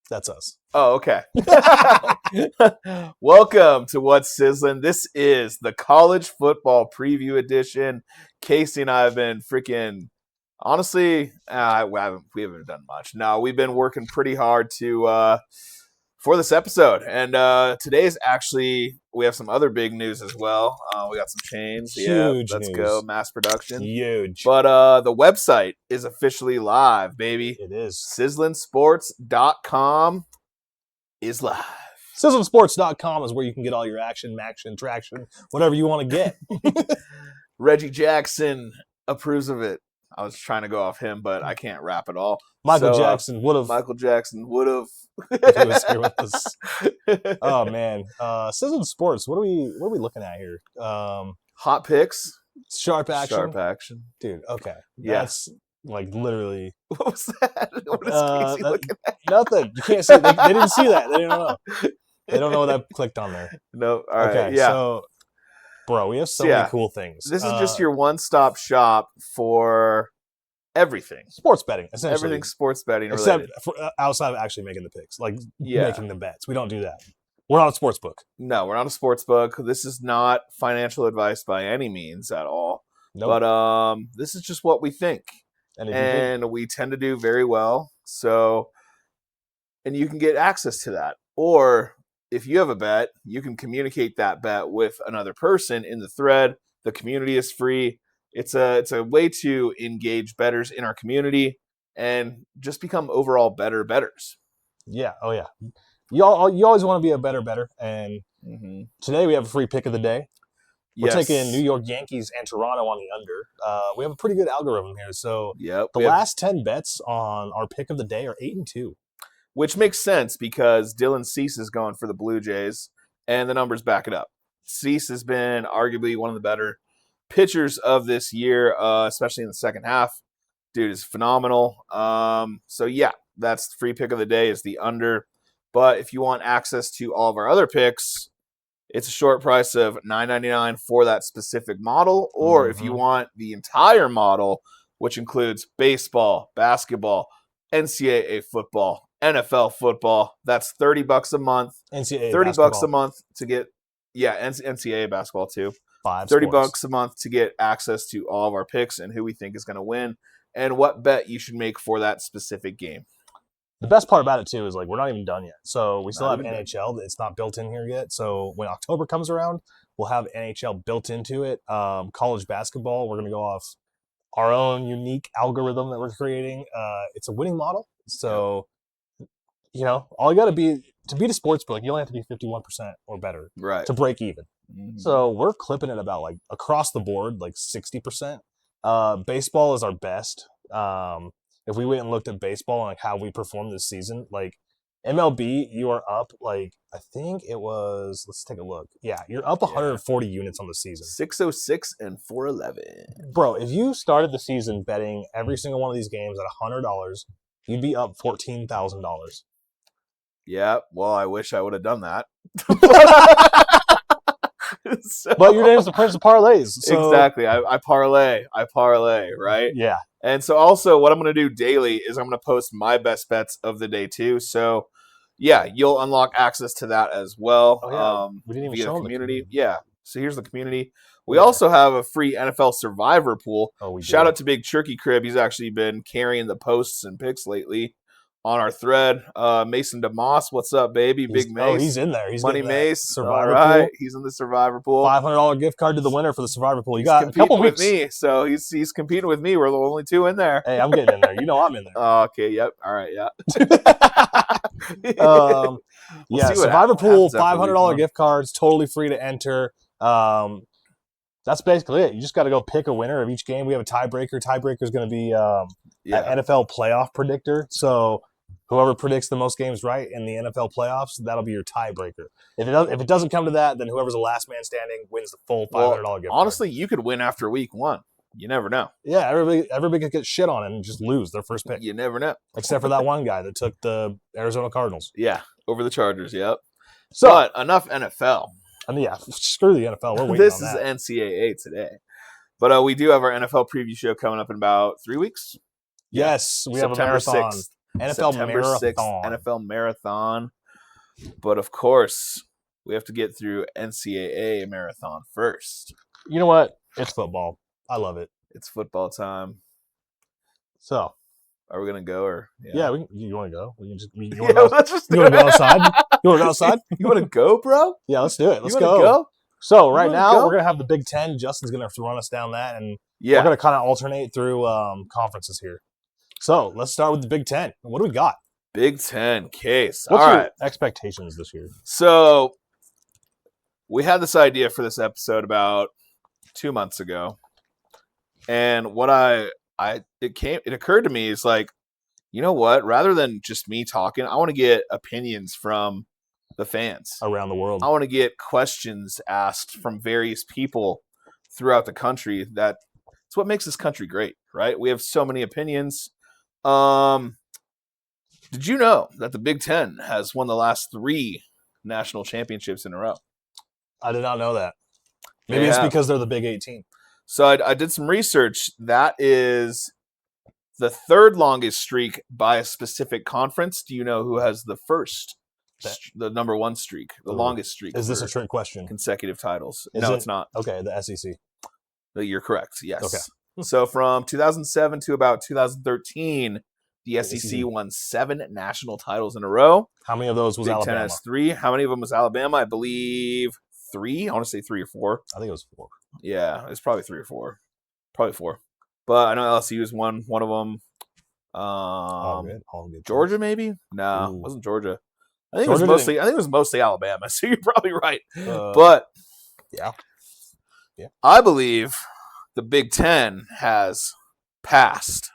That's us. Oh, okay. Welcome to What's Sizzlin. This is the college football preview edition. Casey and I have been freaking, honestly, we haven't done much. No, we've been working pretty hard for this episode. And today's actually, we have some other big news as well. We got some chains. Huge let's news. go. Mass production. Huge. But the website is officially live, baby. It is. sizzlinsports.com is live. Sizzlingsports.com is where you can get all your action, traction, whatever you want to get. Reggie Jackson approves of it. I was trying to go off him, but I can't rap at all. Michael Jackson would have. If he was here with us. Oh man, Sizzling Sports. What are we looking at here? Hot picks, sharp action, dude. Okay, yeah. That's like literally. What was that? What is Casey looking at? Nothing. You can't see. They didn't see that. They didn't know. They don't know what I clicked on there. No. All right. Okay, yeah. So, bro, we have so many cool things. This is just your one-stop shop for everything. Sports betting, essentially. Everything sports betting related. Except for, outside of actually making the picks, like making the bets. We don't do that. We're not a sports book. No, we're not a sports book. This is not financial advice by any means at all. Nope. But this is just what we think. And we tend to do very well. So, and you can get access to that. Or if you have a bet, you can communicate that bet with another person in the thread. The community is free. It's a way to engage bettors in our community and just become overall better bettors. Yeah. Oh yeah. You always want to be a better. And today we have a free pick of the day. We're taking New York Yankees and Toronto on the under. We have a pretty good algorithm here. So the last 10 bets on our pick of the day are 8-2. Which makes sense because Dylan Cease is going for the Blue Jays, and the numbers back it up. Cease has been arguably one of the better pitchers of this year, especially in the second half. Dude is phenomenal. So, yeah, that's the free pick of the day is the under. But if you want access to all of our other picks, it's a short price of $9.99 for that specific model. Or if you want the entire model, which includes baseball, basketball, NCAA football, NFL football, that's $30 a month. NCAA $30 basketball. a month to get, NCAA basketball too. $30 a month to get access to all of our picks and who we think is going to win and what bet you should make for that specific game. The best part about it too is like we're not even done yet. So we still have NHL. It's not built in here yet. So when October comes around, we'll have NHL built into it. College basketball, we're going to go off our own unique algorithm that we're creating. It's a winning model. So, all you got to beat a sports book, you only have to be 51% or better to break even. So we're clipping it about like across the board, like 60%. Baseball is our best. If we went and looked at baseball and like how we performed this season, like MLB, you are up like, I think it was, let's take a look. Yeah, you're up 140 units on the season. 606 and 411. Bro, if you started the season betting every single one of these games at $100, you'd be up $14,000. Yeah, well, I wish I would have done that. But your name's the Prince of Parlays. So. Exactly. I parlay, right? Yeah. And so also what I'm going to do daily is I'm going to post my best bets of the day too. So, yeah, you'll unlock access to that as well. Oh, yeah. We didn't even show the community. Yeah. So here's the community. We also have a free NFL Survivor pool. Oh, we Shout out to Big Turkey Crib. He's actually been carrying the posts and picks lately on our thread. Mason DeMoss, what's up, baby? Big Mace. Oh, he's in there. He's Money Mace. Survivor all right. pool. He's in the Survivor pool. $500 gift card to the winner for the Survivor pool. You He's got a couple with weeks. me, so he's competing with me. We're the only two in there. Hey, I'm getting in there. You know I'm in there. Okay, yep. All right, yeah. Survivor pool, $500 gift cards, totally free to enter. That's basically it. You just got to go pick a winner of each game. We have a tiebreaker. Tiebreaker is going to be an NFL playoff predictor. So whoever predicts the most games right in the NFL playoffs, that'll be your tiebreaker. If it doesn't come to that, then whoever's the last man standing wins the full $500 gift card. Honestly, you could win after week one. You never know. Yeah, everybody could get shit on and just lose their first pick. You never know. Except for that one guy that took the Arizona Cardinals. Yeah, over the Chargers, yep. So, but enough NFL. I mean, yeah, screw the NFL. We're waiting this on that. This is NCAA today. But we do have our NFL preview show coming up in about 3 weeks. Yes, we have a September marathon. 6th. NFL September Marathon. 6th, NFL Marathon. But of course, we have to get through NCAA Marathon first. You know what? It's football. I love it. It's football time. So, are we gonna go or? Yeah, you want to go? We can just. You want to go outside? You want to go outside? You want to go, bro? Yeah, let's do it. Let's you go. So right now we're gonna have the Big Ten. Justin's gonna have to run us down that, and we're gonna kind of alternate through conferences here. So let's start with the Big Ten. What do we got? Big Ten case. What's your expectations this year? So we had this idea for this episode about 2 months ago, and what it occurred to me is like, you know what? Rather than just me talking, I want to get opinions from the fans around the world. I want to get questions asked from various people throughout the country. That's what makes this country great, right? We have so many opinions. Did you know that the Big Ten has won the last 3 national championships in a row? I did not know that. Maybe it's because they're the Big 18. So I did some research. That is the 3rd longest streak by a specific conference. Do you know who has the first? The number 1 streak, the longest streak. Is this a trick question? Consecutive titles. No, it's not. Okay, the SEC. You're correct, yes. Okay. So from 2007 to about 2013, the SEC won 7 national titles in a row. How many of those was Alabama? Big Ten has 3. How many of them was Alabama? I believe 3. I want to say 3 or 4. I think it was 4. Yeah, it's probably 3 or 4. Probably 4. But I know LSU was one of them. All good. Georgia, maybe? No, it wasn't Georgia. I think it was mostly Alabama, so you're probably right. But yeah, I believe the Big Ten has passed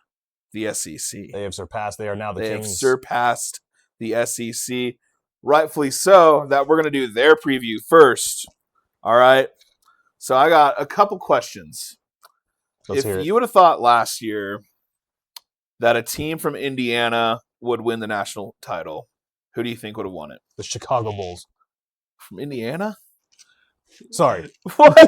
the SEC. They have surpassed. They are now the kings. They have surpassed the SEC, rightfully so. That we're going to do their preview first. All right. So I got a couple questions. If you would have thought last year that a team from Indiana would win the national title, who do you think would have won it? The Chicago Bulls. From Indiana? Sorry. What?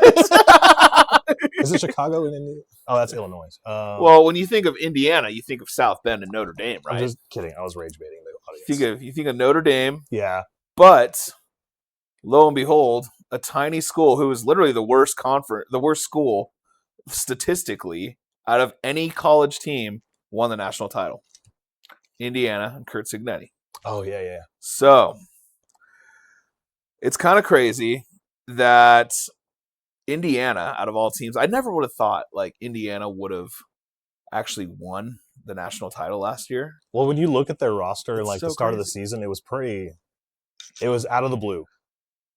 Is it Chicago in Indiana? Oh, that's Illinois. Well, when you think of Indiana, you think of South Bend and Notre Dame, right? I'm just kidding. I was rage baiting the audience. You think of Notre Dame. Yeah. But lo and behold, a tiny school who is literally the worst school statistically out of any college team won the national title. Indiana and Curt Cignetti. Oh, yeah. So, it's kind of crazy that Indiana, out of all teams, I never would have thought like Indiana would have actually won the national title last year. Well, when you look at their roster and like the start of the season, it was out of the blue,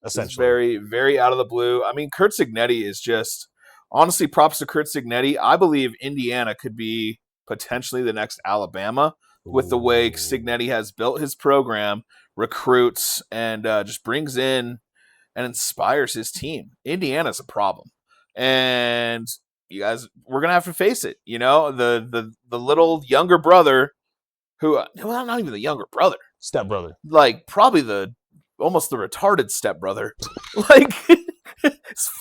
essentially. Very, very out of the blue. I mean, Curt Cignetti is just, honestly, props to Curt Cignetti. I believe Indiana could be potentially the next Alabama. With the way Cignetti has built his program, recruits, and just brings in and inspires his team. Indiana's a problem. And you guys, we're going to have to face it. You know, the little younger brother who, well, not even the younger brother. Stepbrother. Like, probably almost the retarded stepbrother. Like,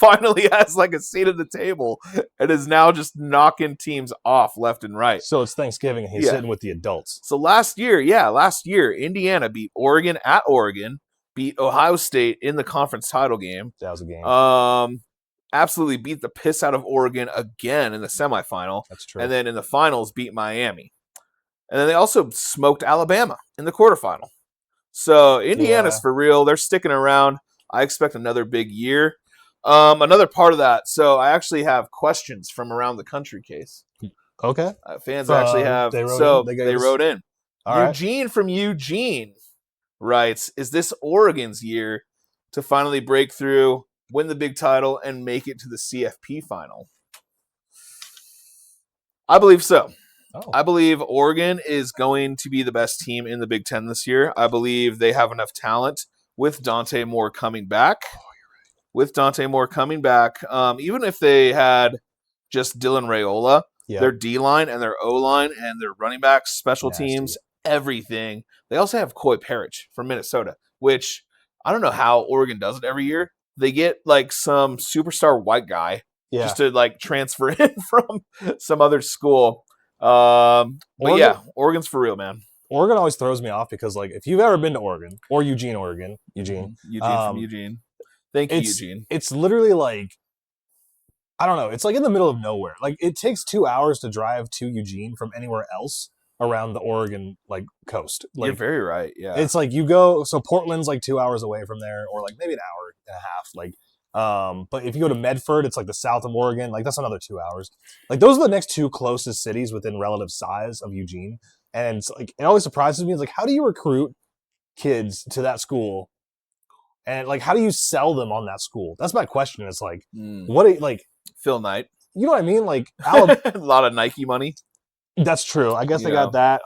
finally has like a seat at the table and is now just knocking teams off left and right. So it's Thanksgiving and he's sitting with the adults. So last year, Indiana beat Oregon at Oregon, beat Ohio State in the conference title game. That was a game. Absolutely beat the piss out of Oregon again in the semifinal. That's true. And then in the finals beat Miami. And then they also smoked Alabama in the quarterfinal. So Indiana's for real. They're sticking around. I expect another big year. Another part of that. So I actually have questions from around the country, Case. Okay. Fans actually have. They wrote in. Eugene from Eugene writes, is this Oregon's year to finally break through, win the big title, and make it to the CFP final? I believe so. Oh. I believe Oregon is going to be the best team in the Big Ten this year. I believe they have enough talent with Dante Moore coming back. Even if they had just Dylan Raiola, their D-line and their O-line and their running backs, special teams, everything. They also have Coy Parrish from Minnesota, which I don't know how Oregon does it every year. They get like some superstar white guy just to like transfer in from some other school. But Oregon's for real, man. Oregon always throws me off because, like, if you've ever been to Oregon or Eugene, Eugene from Eugene. Thank you, Eugene. It's literally like, I don't know. It's like in the middle of nowhere. Like, it takes 2 hours to drive to Eugene from anywhere else around the Oregon like coast. Like, you're very right. Yeah, it's like you go. So Portland's like 2 hours away from there, or like maybe an hour and a half. Like, but if you go to Medford, it's like the south of Oregon. Like, that's another 2 hours. Like, those are the next two closest cities within relative size of Eugene. And it's like, it always surprises me. It's like, how do you recruit kids to that school? And like, how do you sell them on that school? That's my question. It's like, like Phil Knight. You know what I mean? Like, a lot of Nike money. That's true. I guess they got that.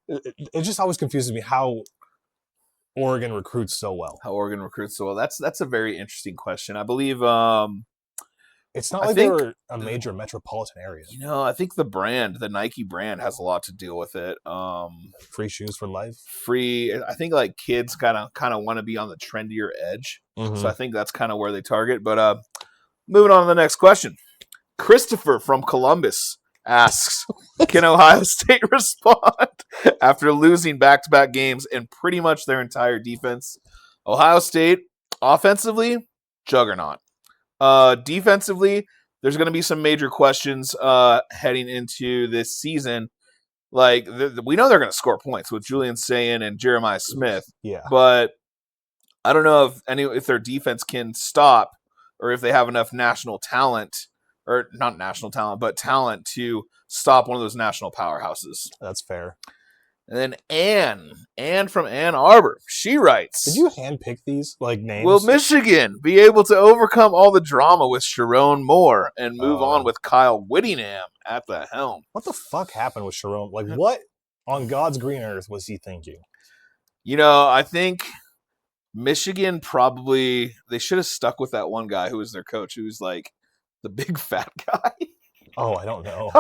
It just always confuses me how Oregon recruits so well. That's a very interesting question. I believe it's not like they were a major metropolitan area. I think the Nike brand has a lot to deal with it. Free shoes for life. I think like kids kind of want to be on the trendier edge. So I think that's kind of where they target. But moving on to the next question. Christopher from Columbus asks, can Ohio State respond after losing back-to-back games and pretty much their entire defense? Ohio State, offensively, juggernaut. Defensively, there's going to be some major questions heading into this season. Like, we know they're going to score points with Julian Sayin and Jeremiah Smith. Yeah. But I don't know if their defense can stop or if they have enough national talent, or not national talent, but talent to stop one of those national powerhouses. That's fair. And then Ann from Ann Arbor, she writes, did you handpick these like names? Will Michigan be able to overcome all the drama with Sharon Moore and move on with Kyle Whittingham at the helm? What the fuck happened with Sharon? Like, what on God's green earth was he thinking? I think Michigan they should have stuck with that one guy who was their coach, who was like the big fat guy. Oh, I don't know.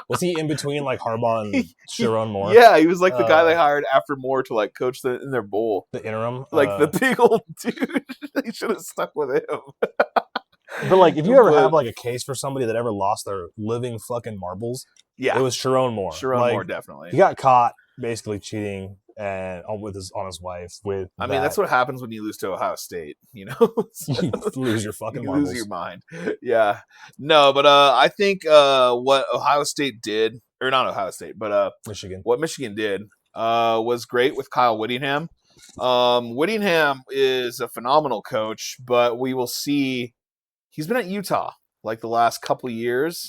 Was he in between like Harbaugh and Sharon Moore? Yeah, he was like the guy they hired after Moore to like coach in their bowl. The interim? Like the big old dude. They should have stuck with him. But like, if you ever have like a case for somebody that ever lost their living fucking marbles, it was Sharon Moore. Moore, definitely. He got caught basically cheating and on his wife. That's what happens when you lose to Ohio State. You lose your fucking marbles. Lose your mind. Yeah. No, but I think what Ohio State did, or not Ohio State, but Michigan. What Michigan did was great with Kyle Whittingham. Whittingham is a phenomenal coach, but we will see. He's been at Utah like the last couple years.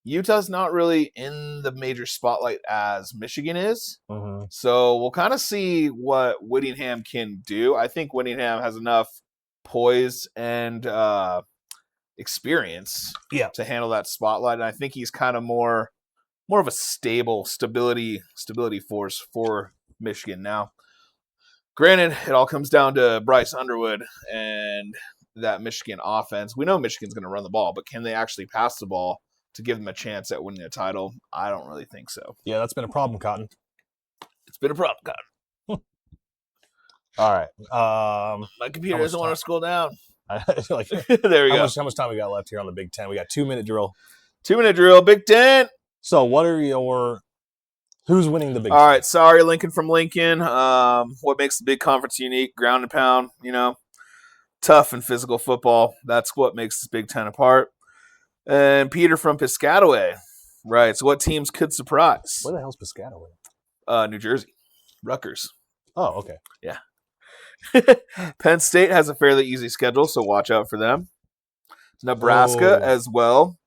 Utah's not really in the major spotlight as Michigan is. Mm-hmm. So we'll kind of see what Whittingham can do. I think Whittingham has enough poise and experience to handle that spotlight. And I think he's kind of more of a stability force for Michigan. Now, granted, it all comes down to Bryce Underwood and that Michigan offense. We know Michigan's going to run the ball, but can they actually pass the ball to give them a chance at winning a title? I don't really think so. Yeah, that's been a problem, Cotton. It's been a problem, Cotton. All right. My computer doesn't want to scroll down. Like, there we go. How much time we got left here on the Big Ten? We got 2-minute drill. 2-minute drill, Big Ten. So who's winning the Big Ten? All right, sorry, Lincoln from Lincoln. What makes the big conference unique? Ground and pound, tough and physical football. That's what makes this Big Ten apart. And Peter from Piscataway writes, what teams could surprise? Where the hell's Piscataway? New Jersey. Rutgers. Oh, okay. Yeah. Penn State has a fairly easy schedule, so watch out for them. Nebraska as well.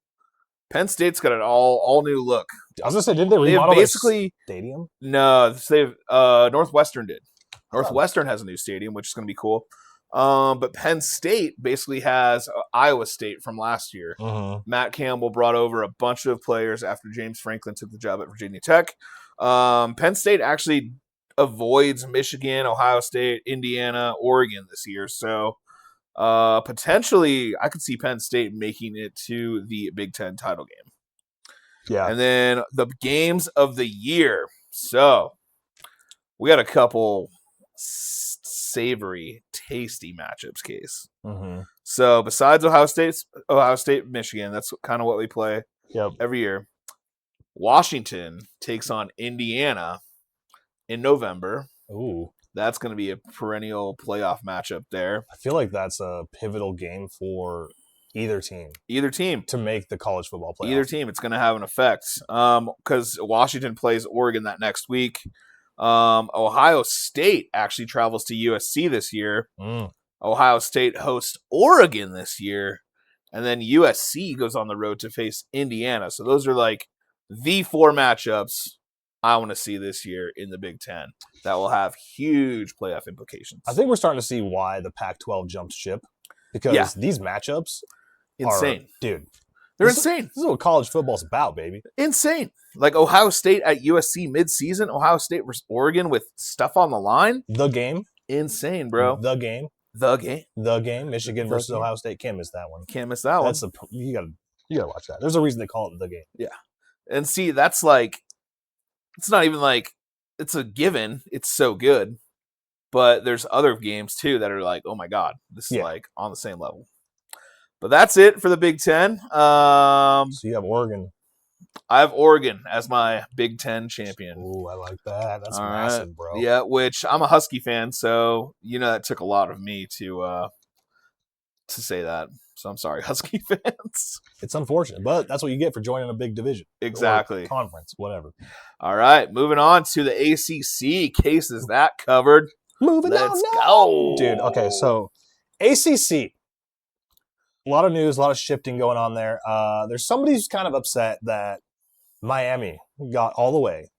Penn State's got an all new look. I was going to say, didn't they remodel their stadium? No, Northwestern did. Northwestern has a new stadium, which is going to be cool. But Penn State basically has Iowa State from last year. Mm-hmm. Matt Campbell brought over a bunch of players after James Franklin took the job at Virginia Tech. Penn State actually avoids Michigan, Ohio State, Indiana, Oregon this year. So potentially I could see Penn State making it to the Big Ten title game. Yeah. And then the games of the year. So we got a couple savory, tasty matchups, Case. Mm-hmm. So besides Ohio State, Michigan, that's kind of what we play every year. Washington takes on Indiana in November. Ooh. That's going to be a perennial playoff matchup there. I feel like that's a pivotal game for either team to make the college football playoff. Either team, it's going to have an effect because Washington plays Oregon that next week. Ohio State actually travels to USC this year. Ohio State hosts Oregon this year. And then USC goes on the road to face Indiana. So those are like the 4 matchups I want to see this year in the Big Ten that will have huge playoff implications. I think we're starting to see why the Pac-12 jumped ship because these matchups insane. Dude. They're insane. This is what college football's about, baby. Insane. Like Ohio State at USC midseason, Ohio State versus Oregon with stuff on the line. The game. Insane, bro. The game. Michigan versus Ohio State. Can't miss that one. You gotta watch that. There's a reason they call it the game. Yeah. And see, that's like, it's not even like it's a given. It's so good. But there's other games too that are like, oh my God, this is like on the same level. But that's it for the Big Ten. So you have Oregon. I have Oregon as my Big Ten champion. Ooh, I like that. That's massive, bro. Yeah, which I'm a Husky fan, so that took a lot of me to say that. So I'm sorry, Husky fans. It's unfortunate, but that's what you get for joining a big division. Exactly. Conference, whatever. All right, moving on to the ACC. Case is that covered. Let's go. Dude, okay, so ACC. A lot of news, a lot of shifting going on there. There's somebody who's kind of upset that Miami got all the way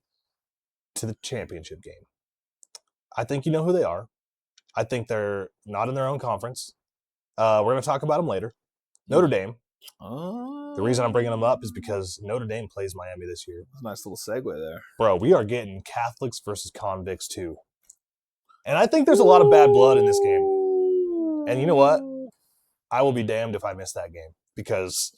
to the championship game. I think you know who they are. I think they're not in their own conference. We're going to talk about them later. Notre Dame. The reason I'm bringing them up is because Notre Dame plays Miami this year. That's a nice little segue there. Bro, we are getting Catholics versus convicts too. And I think there's a lot of bad blood in this game. And you know what? I will be damned if I miss that game because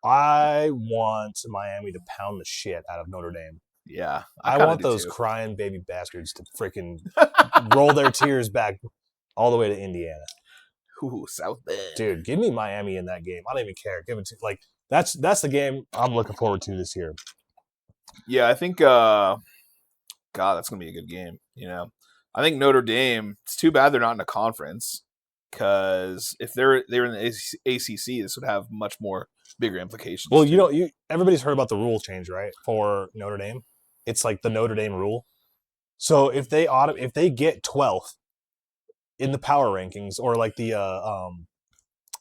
I want Miami to pound the shit out of Notre Dame. Yeah. I want those crying baby bastards to freaking roll their tears back all the way to Indiana. Ooh, South Bend. Dude, give me Miami in that game. I don't even care. Give it to that's the game I'm looking forward to this year. Yeah, I think God, that's gonna be a good game. I think Notre Dame, it's too bad they're not in a conference. Because if they're in the ACC, this would have much more bigger implications. Well, everybody's heard about the rule change, right? For Notre Dame, it's like the Notre Dame rule. So if they get 12th in the power rankings, or like the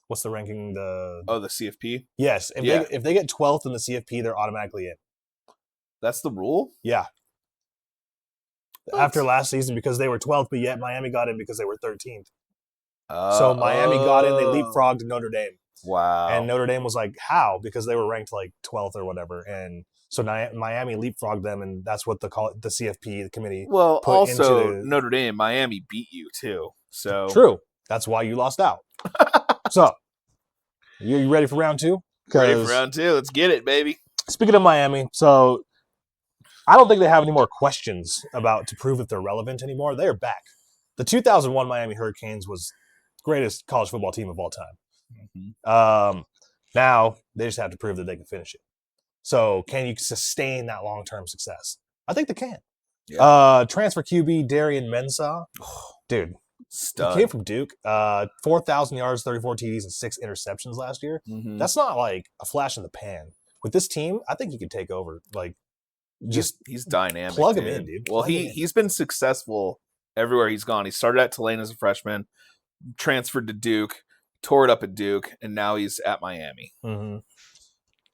what's the ranking? The CFP. Yes, if they get 12th in the CFP, they're automatically in. That's the rule. Yeah. What? After last season, because they were 12th, but yet Miami got in because they were 13th. So Miami got in, they leapfrogged Notre Dame. Wow. And Notre Dame was like, how? Because they were ranked like 12th or whatever. And so Miami leapfrogged them, and that's what the CFP, the committee, put also into Notre Dame, Miami beat you too. So true. That's why you lost out. So, you ready for round 2? Ready for round 2. Let's get it, baby. Speaking of Miami, so I don't think they have any more questions to prove that they're relevant anymore. They are back. The 2001 Miami Hurricanes was greatest college football team of all time. Mm-hmm. Now they just have to prove that they can finish it. So can you sustain that long-term success? I think they can. Yeah. Transfer QB Darian Mensah, dude, stud. He came from Duke. 4,000 yards, 34 TDs, and 6 interceptions last year. Mm-hmm. That's not like a flash in the pan. With this team, I think he could take over. Like, he's dynamic. Plug him in, dude. Well, he's been successful everywhere he's gone. He started at Tulane as a freshman, transferred to Duke, tore it up at Duke, and now he's at Miami. Mm-hmm.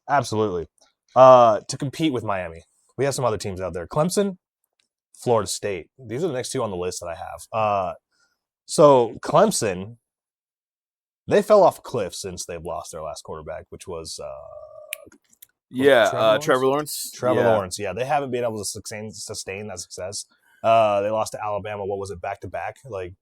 Absolutely. To compete with Miami, we have some other teams out there. Clemson, Florida State. These are the next 2 on the list that I have. So Clemson, they fell off a cliff since they've lost their last quarterback, which was Trevor Lawrence. Trevor Lawrence, yeah. They haven't been able to sustain that success. They lost to Alabama, what was it, back-to-back, like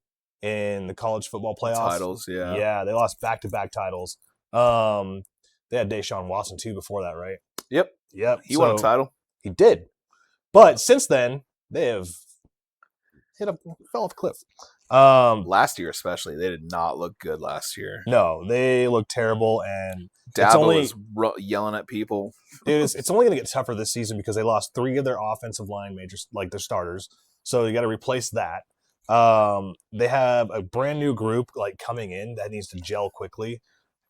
in the college football playoffs? Titles, yeah. Yeah, they lost back-to-back titles. They had Deshaun Watson, too, before that, right? Yep. He won a title. He did. But since then, they have fell off a cliff. Last year, especially, they did not look good last year. No, they look terrible, and Dabo was yelling at people. It's only going to get tougher this season because they lost 3 of their offensive line majors, like their starters. So you got to replace that. They have a brand new group like coming in that needs to gel quickly,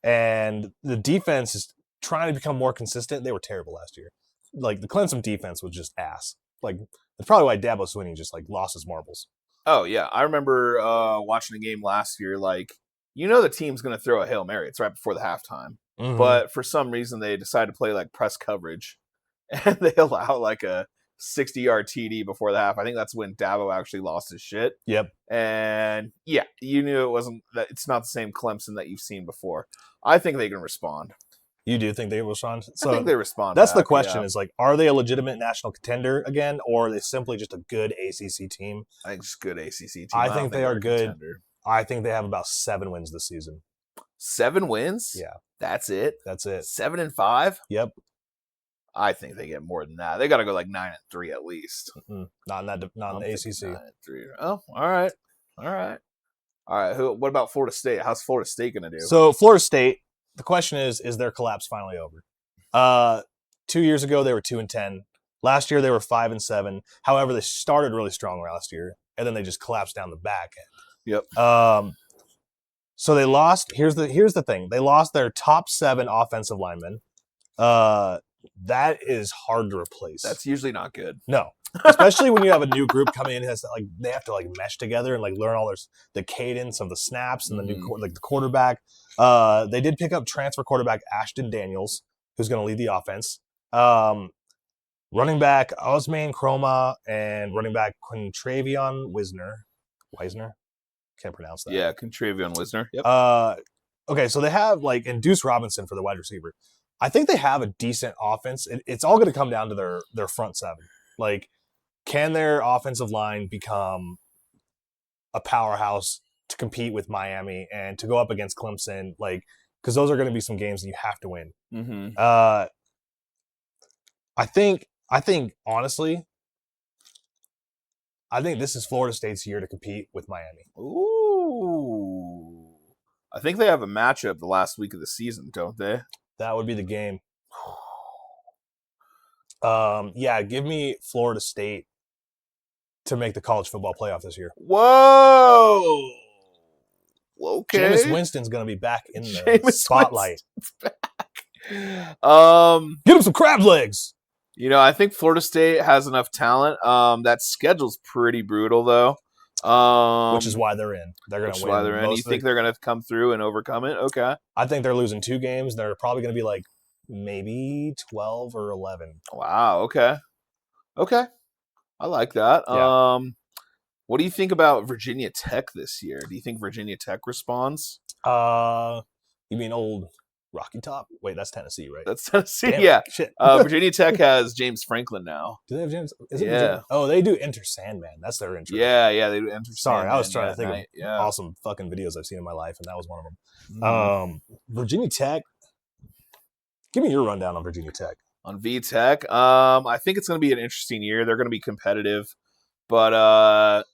and the defense is trying to become more consistent. They were terrible last year. Like the Clemson defense was just ass. Like that's probably why Dabo Swinney just like lost his marbles. Oh yeah, I remember watching a game last year. Like the team's going to throw a Hail Mary. It's right before the halftime. Mm-hmm. But for some reason, they decided to play like press coverage, and they allow like a 60-yard TD before the half. I think that's when Dabo actually lost his shit. Yep. And yeah, you knew it's not the same Clemson that you've seen before. I think they can respond. You do think they will respond? So I think they respond. That's the question is like, are they a legitimate national contender again, or are they simply just a good ACC team? I think it's a good ACC team. I think they are good. Contender. I think they have about 7 wins this season. 7 wins? Yeah. That's it? That's it. 7-5? Yep. I think they get more than that. They got to go like 9-3 at least. Mm-hmm. Not in the ACC. 9-3. Oh, all right. What about Florida State? How's Florida State going to do? So Florida State, the question is their collapse finally over? 2 years ago, they were 2-10. Last year, they were 5-7. However, they started really strong last year, and then they just collapsed down the back end. Yep. So they lost. Here's the thing. They lost their top 7 offensive linemen. That is hard to replace. That's usually not good. No, especially when you have a new group coming in. They have to like mesh together and like learn all the cadence of the snaps and the new the quarterback. They did pick up transfer quarterback Ashton Daniels, who's going to lead the offense. Running back Osman Chroma and running back Quintravion Wisner. Can't pronounce that. Yeah, Quintravion Wisner. Yep. Okay, so they have like and Deuce Robinson for the wide receiver. I think they have a decent offense. It's all going to come down to their front 7. Like, can their offensive line become a powerhouse to compete with Miami and to go up against Clemson? Like, because those are going to be some games that you have to win. Mm-hmm. I think honestly, I think this is Florida State's year to compete with Miami. Ooh. I think they have a matchup the last week of the season, don't they? That would be the game. Yeah, give me Florida State to make the college football playoff this year. Whoa! Okay. Jameis Winston's going to be back in the spotlight. Get him some crab legs. I think Florida State has enough talent. That schedule's pretty brutal, though. Which is why they're in. They're going to win. You think they're going to come through and overcome it? Okay. I think they're losing 2 games. They're probably going to be like maybe 12 or 11. Wow. Okay. I like that. Yeah. What do you think about Virginia Tech this year? Do you think Virginia Tech responds? You mean old Rocky Top? Wait, that's Tennessee, right? That's Tennessee. Damn, yeah. Shit. Virginia Tech has James Franklin now. Do they have James? Yeah. Virginia? Oh, they do Enter Sandman. That's their intro. Yeah, they do Enter Sandman. Sorry, I was trying to think of awesome fucking videos I've seen in my life, and that was one of them. Virginia Tech. Give me your rundown on Virginia Tech. On V-Tech, I think it's going to be an interesting year. They're going to be competitive, but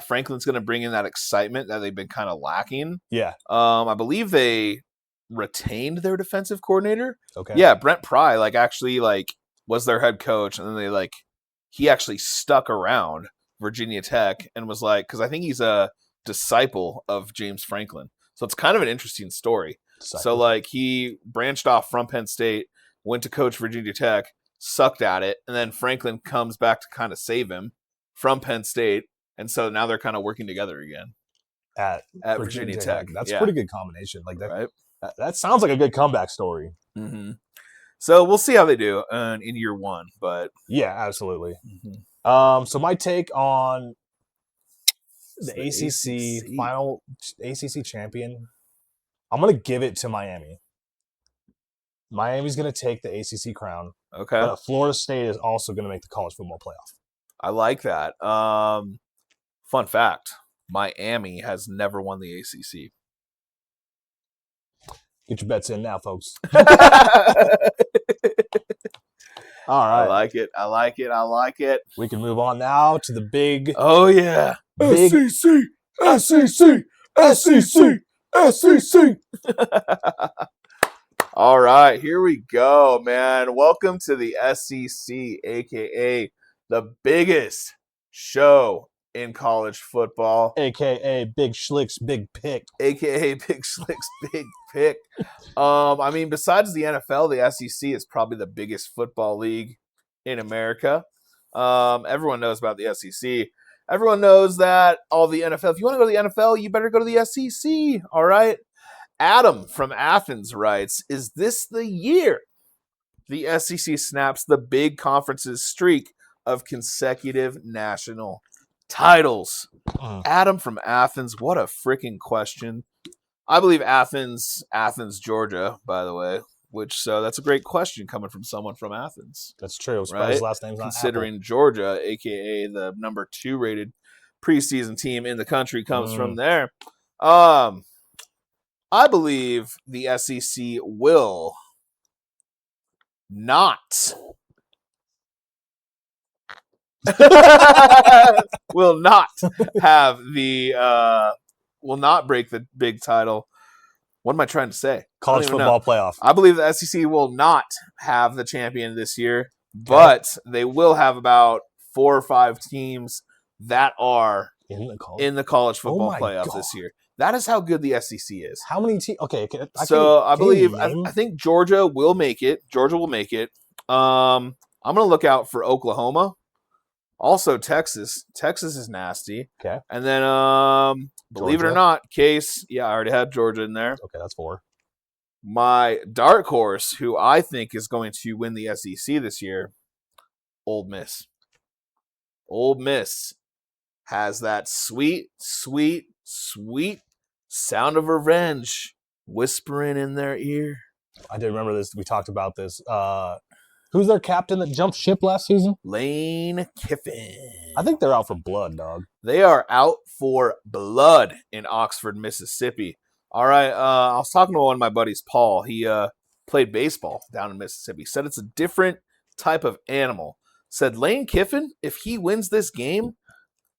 Franklin's going to bring in that excitement that they've been kind of lacking. Yeah. I believe they retained their defensive coordinator. Okay. Yeah, Brent Pry actually was their head coach, and then he actually stuck around Virginia Tech and was because I think he's a disciple of James Franklin. So it's kind of an interesting story. Disciple. So he branched off from Penn State, went to coach Virginia Tech, sucked at it, and then Franklin comes back to kind of save him from Penn State, and so now they're kind of working together again at Virginia Tech. That's a pretty good combination. Like that, right? That sounds like a good comeback story. Mm-hmm. So we'll see how they do in year 1, but yeah, absolutely. Mm-hmm. So my take on the ACC final ACC champion, I'm gonna give it to Miami. Miami's gonna take the ACC crown. Okay. But Florida State is also gonna make the college football playoff. I like that. Fun fact: Miami has never won the ACC. Get your bets in now, folks. All right. I like it. We can move on now to the big... Oh, yeah. Big, SEC. SEC, SEC, SEC. All right, here we go, man. Welcome to the SEC, aka the biggest show in college football, AKA Big Schlick's Big Pick. aka Big Slick's Big Pick. I mean, besides the NFL, the SEC is probably the biggest football league in America. Everyone knows about the SEC. Everyone knows that all the NFL. If you want to go to the NFL, you better go to the SEC. All right. Adam from Athens writes, "Is this the year the SEC snaps the big conference's streak of consecutive national titles?" Adam from Athens, what a freaking question. I believe Athens, Georgia, by the way. So that's a great question coming from someone from Athens. That's true. I'm surprised his last name's not Considering Apple. Georgia, aka the number 2 rated preseason team in the country, comes from there. I believe the SEC will not have will not break the big title. What am I trying to say? College football playoff. I believe the SEC will not have the champion this year, but they will have about 4 or 5 teams that are in the college football playoff this year. That is how good the SEC is. How many teams? Okay, I think Georgia will make it. I'm going to look out for Oklahoma. Also, Texas. Texas is nasty. Okay. And then, believe it or not, Case. Yeah, I already had Georgia in there. Okay, that's 4. My dark horse, who I think is going to win the SEC this year, Ole Miss. Ole Miss has that sweet, sweet, sweet sound of revenge whispering in their ear. I did remember this. We talked about this. Who's their captain that jumped ship last season? Lane Kiffin. I think they're out for blood, dog. They are out for blood in Oxford, Mississippi. All right. I was talking to one of my buddies, Paul. He played baseball down in Mississippi. Said it's a different type of animal. Said Lane Kiffin, if he wins this game,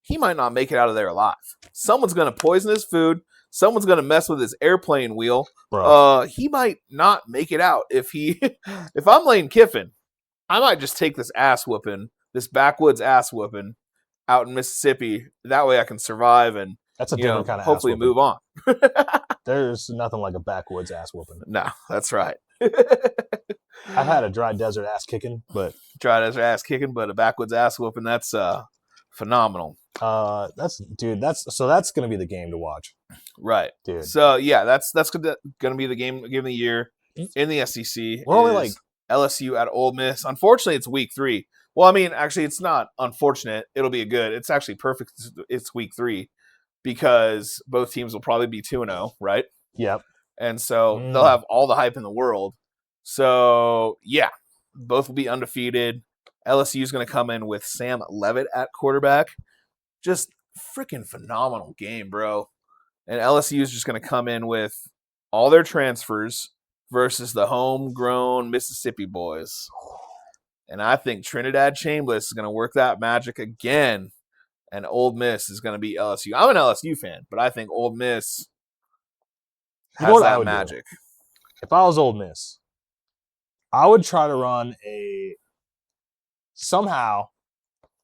he might not make it out of there alive. Someone's going to poison his food. Someone's going to mess with his airplane wheel. He might not make it out. If I'm Lane Kiffin, I might just take this backwoods ass whooping out in Mississippi. That way I can survive and that's a different kind of hopefully move on. There's nothing like a backwoods ass whooping. No, that's right. I've had a dry desert ass kicking, but a backwoods ass whooping, that's phenomenal. That's gonna be the game to watch. Right. Dude. So yeah, that's gonna be the game of the year in the SEC. We're only like LSU at Ole Miss. Unfortunately, it's week 3. Well, I mean, actually, it's not unfortunate. It'll be it's actually perfect. It's week 3 because both teams will probably be 2-0, right? Yep. And so they'll have all the hype in the world. So yeah, both will be undefeated. LSU is going to come in with Sam Levitt at quarterback. Just freaking phenomenal game, bro. And LSU is just going to come in with all their transfers versus the homegrown Mississippi boys. And I think Trinidad Chambliss is going to work that magic again. And Ole Miss is going to beat LSU. I'm an LSU fan, but I think Ole Miss has that magic. If I was Ole Miss, I would try to run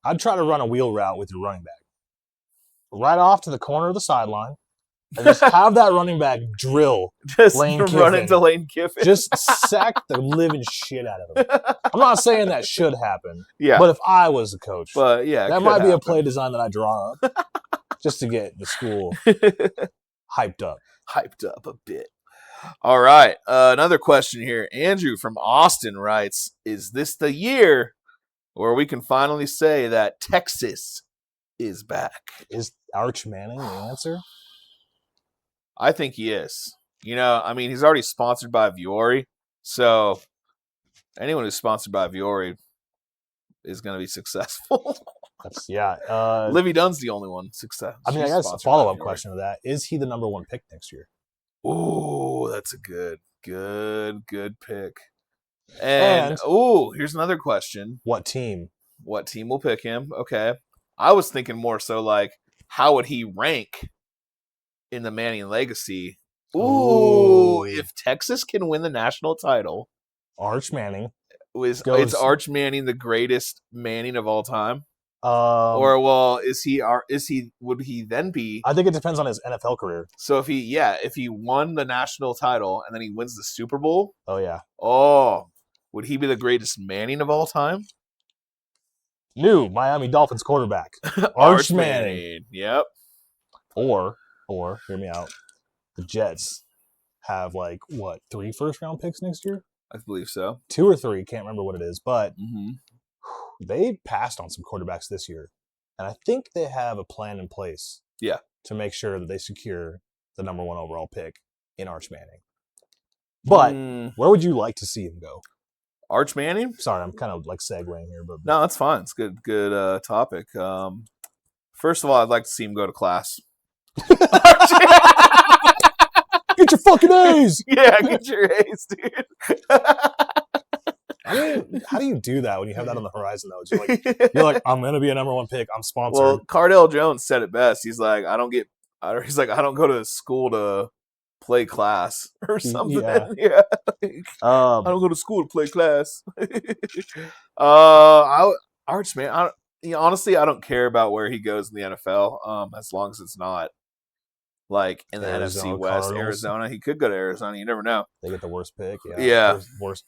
I'd try to run a wheel route with your running back. Right off to the corner of the sideline. And just have that running back drill Lane Kiffin. Run into Lane Kiffin. Just sack the living shit out of him. I'm not saying that should happen. Yeah. But if I was the coach, that might be a play design that I draw up just to get the school hyped up. Hyped up a bit. All right. Another question here. Andrew from Austin writes, is this the year where we can finally say that Texas is back? Is Arch Manning the answer? I think he is. He's already sponsored by Viore, so anyone who's sponsored by Viore is going to be successful. Livy Dunn's the only one success. I guess a follow-up question to that. Is he the number 1 pick next year? Oh, that's a good pick. And here's another question. What team will pick him? Okay. I was thinking more so like, how would he rank in the Manning legacy. Ooh. If Texas can win the national title, Arch Manning is goes. Arch Manning the greatest Manning of all time? Um, Or would he then be? I think it depends on his NFL career. So if he won the national title and then he wins the Super Bowl, Oh yeah. Would he be the greatest Manning of all time? New Miami Dolphins quarterback, Arch Manning. Yep. Or hear me out. The Jets have 3 first-round picks next year? I believe so. 2 or 3, can't remember what it is, but Mm-hmm. they passed on some quarterbacks this year, and I think they have a plan in place. Yeah. To make sure that they secure the number 1 overall pick in Arch Manning. But where would you like to see him go? Arch Manning? Sorry, I'm kind of segueing here, but no, that's fine. It's good topic. First of all, I'd like to see him go to class. Get your fucking A's! Yeah, get your A's, dude. I mean, how do you do that when you have that on the horizon, though? You're like, I'm gonna be a number 1 pick. I'm sponsored. Well, Cardell Jones said it best. He's like, I don't go to school to play class or something. Yeah. I don't go to school to play class. Arch, man. Honestly, I don't care about where he goes in the NFL. As long as it's not in the NFC West, Cardinals. Arizona. He could go to Arizona. You never know. They get the worst pick. Yeah. Worst.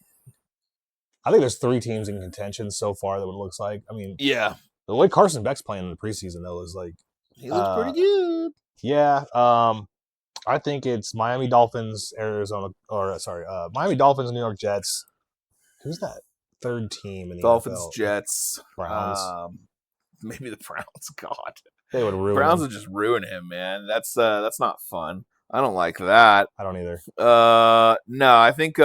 I think there's 3 teams in contention so far that what it looks like. I mean, yeah. The way Carson Beck's playing in the preseason though is he looks pretty good. Yeah. I think it's Miami Dolphins, Miami Dolphins, New York Jets. Who's that third team in the Dolphins, NFL? Jets, Browns. Maybe the Browns. God, they would ruin. Browns would just ruin him, man. That's not fun. I don't like that. I don't either. No, I think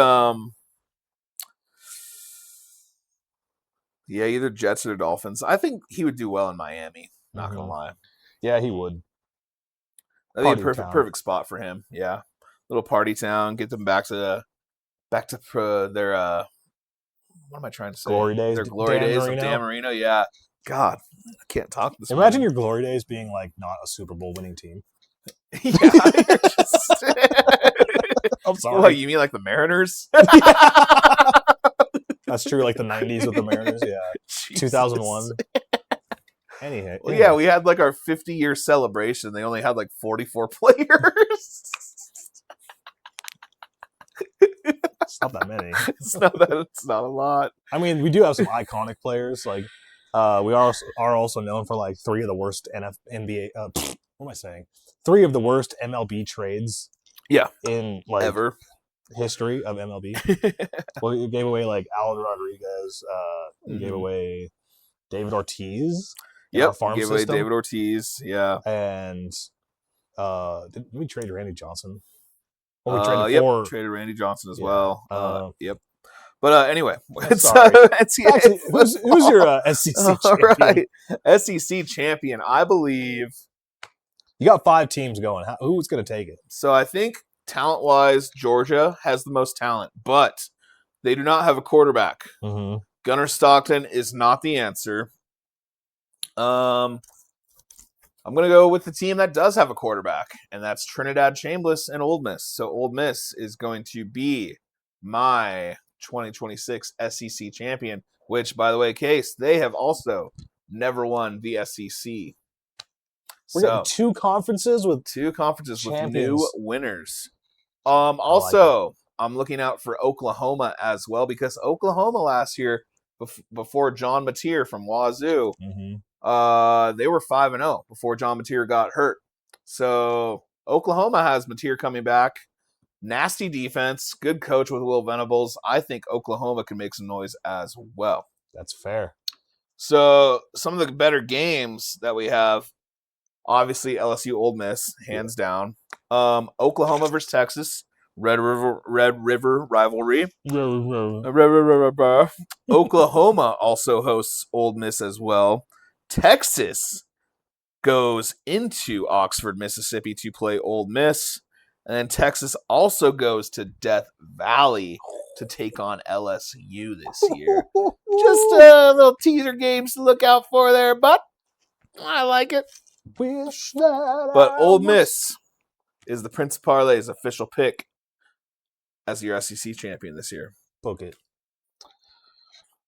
yeah, either Jets or Dolphins. I think he would do well in Miami. Not gonna lie. Yeah, he would. That'd be a perfect spot for him. Yeah, little party town. Get them back to their what am I trying to say? Glory days. Their glory days of Dan Marino. Yeah. God, I can't talk this. Imagine your glory days being not a Super Bowl winning team. Yeah. I'm sorry. What, you mean like the Mariners? That's true. Like the 90s with the Mariners. Yeah. Jesus. 2001. Anyway. Well, yeah, we had our 50-year celebration. They only had 44 players. It's not that many. It's not a lot. I mean, we do have some iconic players. We are also known for 3 of the worst NBA. What am I saying? 3 of the worst MLB trades. Yeah. In ever history of MLB. Well, you gave away Alan Rodriguez. You gave away David Ortiz. Yep. Gave away David Ortiz. Yeah. And did we trade Randy Johnson? Or we traded Randy Johnson as well. Yep. But anyway, who's your SEC champion? All right. SEC champion, I believe. You got 5 teams going. Who's going to take it? So I think talent-wise, Georgia has the most talent, but they do not have a quarterback. Mm-hmm. Gunnar Stockton is not the answer. I'm going to go with the team that does have a quarterback, and that's Trinidad Chambliss and Ole Miss. So Ole Miss is going to be my 2026 SEC champion, which, by the way, Case, they have also never won the SEC. We're getting 2 conferences with new winners. Also, I'm looking out for Oklahoma as well, because Oklahoma last year, before John Mateer from Wazoo, they were 5-0 before John Mateer got hurt. So Oklahoma has Mateer coming back. Nasty defense, good coach with Will Venables. I think Oklahoma can make some noise as well. That's fair. So some of the better games that we have, obviously LSU Ole Miss, hands down. Oklahoma versus Texas, Red River rivalry. Oklahoma also hosts Ole Miss as well. Texas goes into Oxford, Mississippi to play Ole Miss. And then Texas also goes to Death Valley to take on LSU this year. Just little teaser games to look out for there, but I like it. Wish that but Ole Miss is the Prince of Parlays official pick as your SEC champion this year. Book it.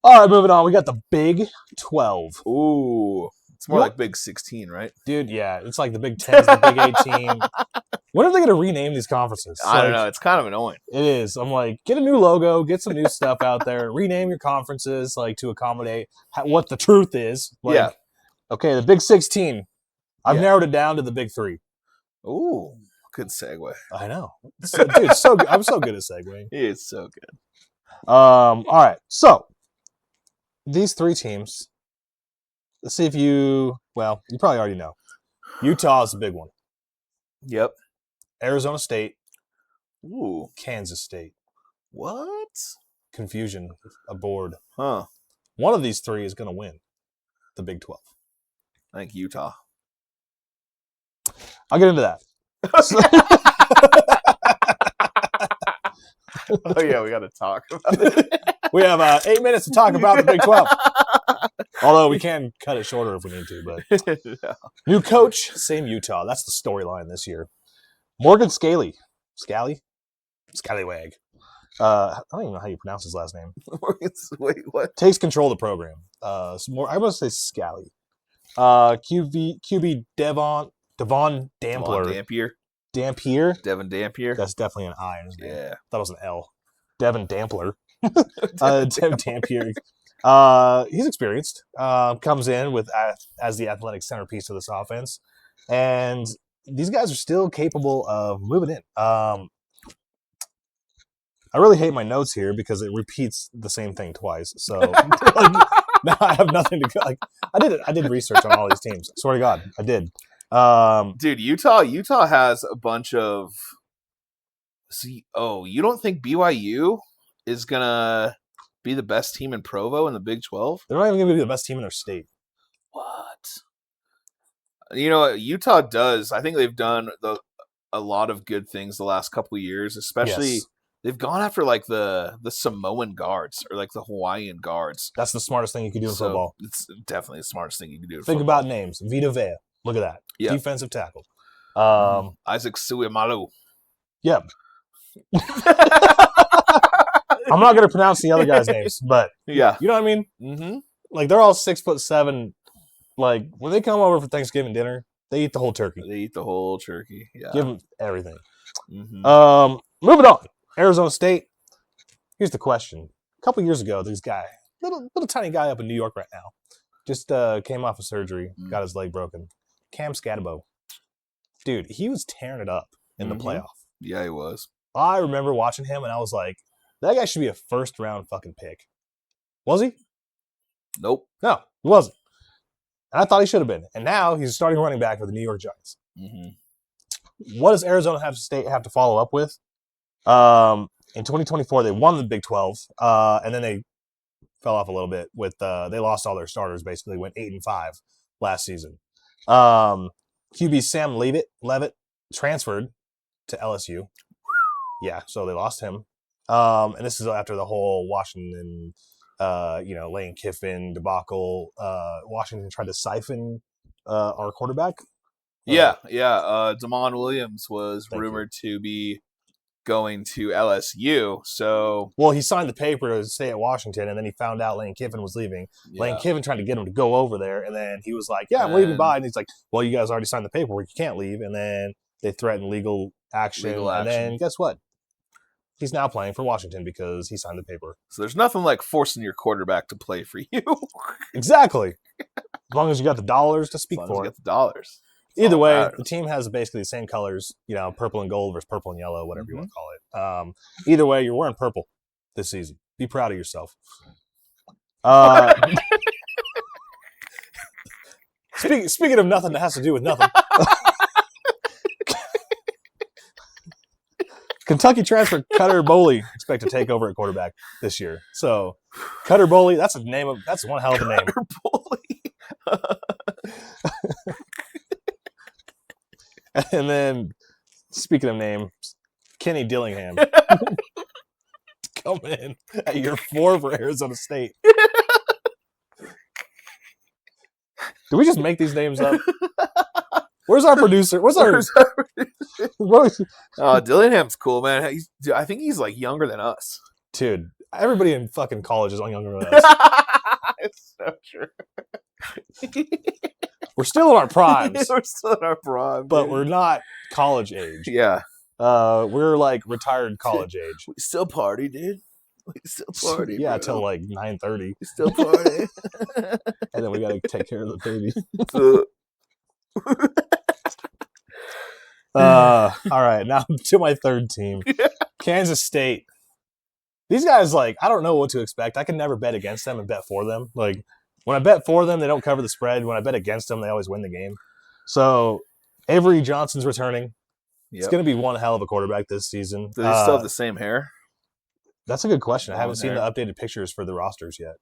All right, moving on. We got the Big 12. Ooh. It's more like Big 16, right? Dude, yeah. It's like the Big 10, the Big 18. When are they going to rename these conferences? I don't know. It's kind of annoying. It is. I'm like, get a new logo, get some new stuff out there, rename your conferences like to accommodate what the truth is. Like, yeah. Okay, the Big 16. I've narrowed it down to the Big 3. Ooh, good segue. I know. So, dude, so good. I'm so good at segueing. He is so good. All right. So, these 3 teams, let's see if you probably already know. Utah is the big one. Yep. Arizona State. Ooh. Kansas State. What? Confusion aboard. Huh. One of these 3 is going to win the Big 12. I think Utah. I'll get into that. Oh, yeah, we got to talk about it. We have 8 minutes to talk about the Big 12. Although we can cut it shorter if we need to. But No. New coach, same Utah. That's the storyline this year. Morgan Scallywag. I don't even know how you pronounce his last name. Wait, what? Takes control of the program. I must say Scally. QB Devon Dampler. Dampier. Dampier. Devin Dampier. That's definitely an I in his name. Yeah. I thought it was an L. Devin Dampler. Devin Dampier. He's experienced. Comes in as the athletic centerpiece of this offense, and these guys are still capable of moving in. I really hate my notes here because it repeats the same thing twice. So now I have nothing to go. I did research on all these teams. I swear to God, I did. Dude, Utah has a bunch of. You don't think BYU is gonna be the best team in Provo in the Big 12? They're not even gonna be the best team in their state. What? You know, Utah does. I think they've done a lot of good things the last couple of years, especially. Yes. They've gone after like the Samoan guards or like the Hawaiian guards. That's the smartest thing you can do in football. It's definitely the smartest thing you can do. Think about names. Vita Vea. Look at that. Yeah. Defensive tackle. Isaac Suimalu. Yep. I'm not going to pronounce the other guys' names, but yeah, you know what I mean? Mm-hmm. Like, they're all 6'7". Like, when they come over for Thanksgiving dinner, they eat the whole turkey. They eat the whole turkey. Yeah. Give them everything. Mm-hmm. Moving on. Arizona State. Here's the question. A couple years ago, this guy, little tiny guy up in New York right now, just came off of surgery, got his leg broken. Cam Scatabo. Dude, he was tearing it up in the playoff. Yeah, he was. I remember watching him, and I was like, that guy should be a first-round fucking pick. Was he? Nope. No, he wasn't. And I thought he should have been. And now he's starting running back for the New York Giants. Mm-hmm. What does Arizona State have to follow up with? In 2024, they won the Big 12, and then they fell off a little bit with they lost all their starters. Basically, went 8-5 last season. QB Sam Leavitt transferred to LSU. Yeah, so they lost him. And this is after the whole Washington, Lane Kiffin debacle. Washington tried to siphon our quarterback. Yeah. Damon Williams was rumored to be going to LSU. So, well, he signed the paper to stay at Washington, and then he found out Lane Kiffin was leaving. Yeah. Lane Kiffin tried to get him to go over there, and then he was like, "Yeah, I'm leaving." Bye. And he's like, "Well, you guys already signed the paperwork. You can't leave." And then they threatened legal action. And then guess what? He's now playing for Washington because he signed the paper. So there's nothing like forcing your quarterback to play for you. Exactly. As long as you got the dollars to speak for it. You got the dollars. Either way, the team has basically the same colors, purple and gold versus purple and yellow, whatever you want to call it. Either way, you're wearing purple this season. Be proud of yourself. Speaking of nothing that has to do with nothing. Kentucky transfer Cutter Boley expect to take over at quarterback this year. So, Cutter Boley, that's one hell of a name. Cutter Boley. And then, speaking of names, Kenny Dillingham. Coming in at year 4 for Arizona State. Do we just make these names up? Where's our producer? Where's our Dillingham's cool, man. I think he's like younger than us. Dude, everybody in fucking college is younger than us. It's so true. We're still in our primes. We're still in our prime, but dude. we're not college age. Yeah. We're like retired college age. We still party, dude. We still party. Yeah, bro. till like 9:30. We still party. And then we gotta take care of the baby. All right, now to my third team, Kansas State. These guys, like, I don't know what to expect. I can never bet against them and bet for them. Like, when I bet for them, they don't cover the spread. When I bet against them, they always win the game. So Avery Johnson's returning. Yep. It's going to be one hell of a quarterback this season. Does he still have the same hair? That's a good question. I haven't seen the updated pictures for the rosters yet.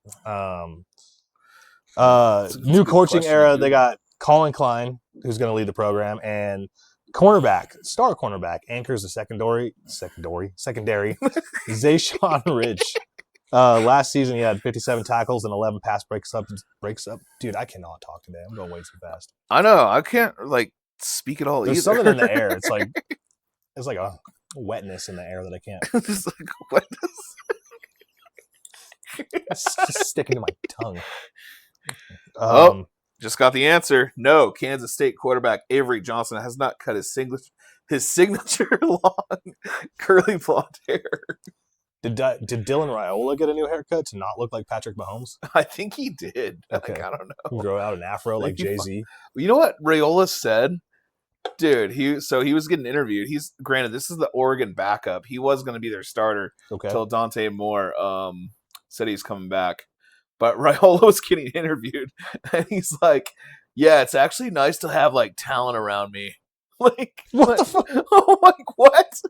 New coaching era, they got Colin Klein, who's going to lead the program, and star cornerback, anchors the secondary, Zayshawn Ridge. Last season, he had 57 tackles and 11 pass breaks up. Dude, I cannot talk today. I'm going way too fast. I know. I can't, like, speak at all There's either. something in the air. It's like a wetness in the air that I can't. Just like wetness. It's just sticking to my tongue. Just got the answer. No, Kansas State quarterback Avery Johnson has not cut his signature long curly blonde hair. Did Dylan Raiola get a new haircut to not look like Patrick Mahomes? I think he did. Okay. Like, I don't know. Grow out an afro like Jay-Z. You know what Raiola said? Dude, he was getting interviewed. Granted, this is the Oregon backup. He was going to be their starter until Dante Moore said he's coming back. But Raiola was getting interviewed, and he's like, "Yeah, it's actually nice to have like talent around me." Like, what the fuck? Oh, like what?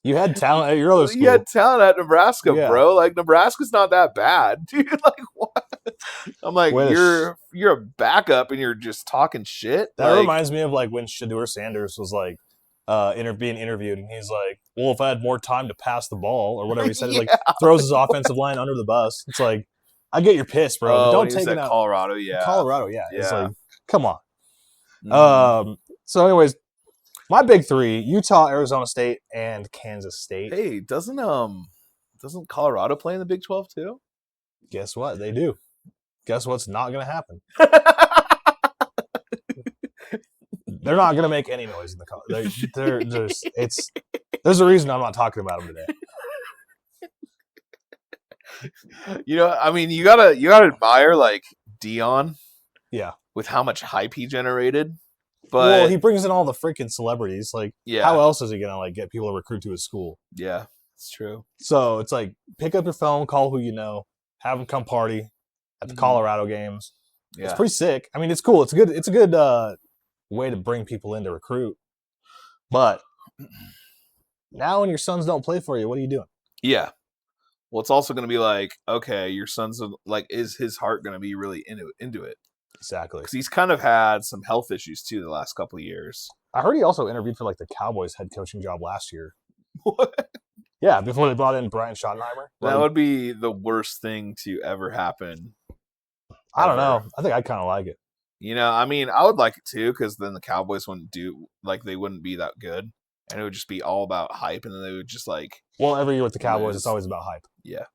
You had talent at your other school. You had talent at Nebraska, bro. Like, Nebraska's not that bad, dude. Like, what? I'm like, you're a backup, and you're just talking shit. That reminds me of like when Shedeur Sanders was like being interviewed, and he's like, "Well, if I had more time to pass the ball or whatever he said," like throws his offensive line under the bus. It's like, I get your piss, bro. But don't take it out. Colorado, yeah. Colorado, yeah. It's like, come on. Mm-hmm. So, anyways, my big three: Utah, Arizona State, and Kansas State. Hey, doesn't Colorado play in the Big 12 too? Guess what? They do. Guess what's not going to happen? They're not going to make any noise in the college. There's a reason I'm not talking about them today. You know, I mean, you gotta admire like Dion, yeah, with how much hype he generated. But he brings in all the freaking celebrities. Like, how else is he gonna like get people to recruit to his school? Yeah, it's true. So it's like, pick up your phone, call who you know, have them come party at the Colorado games. Yeah. It's pretty sick. I mean, it's cool. It's a good way to bring people in to recruit. But now, when your sons don't play for you, what are you doing? Yeah. Well, it's also going to be like, okay, your son's like, is his heart going to be really into it? Exactly. Because he's kind of had some health issues too the last couple of years. I heard he also interviewed for like the Cowboys head coaching job last year. What? Yeah, before they brought in Brian Schottenheimer. That would be the worst thing to ever happen. I don't know. I think I kind of like it. You know, I mean, I would like it too, because then the Cowboys wouldn't they wouldn't be that good. And it would just be all about hype, and then they would just like... Well, every year with the Cowboys, it's always about hype. Yeah.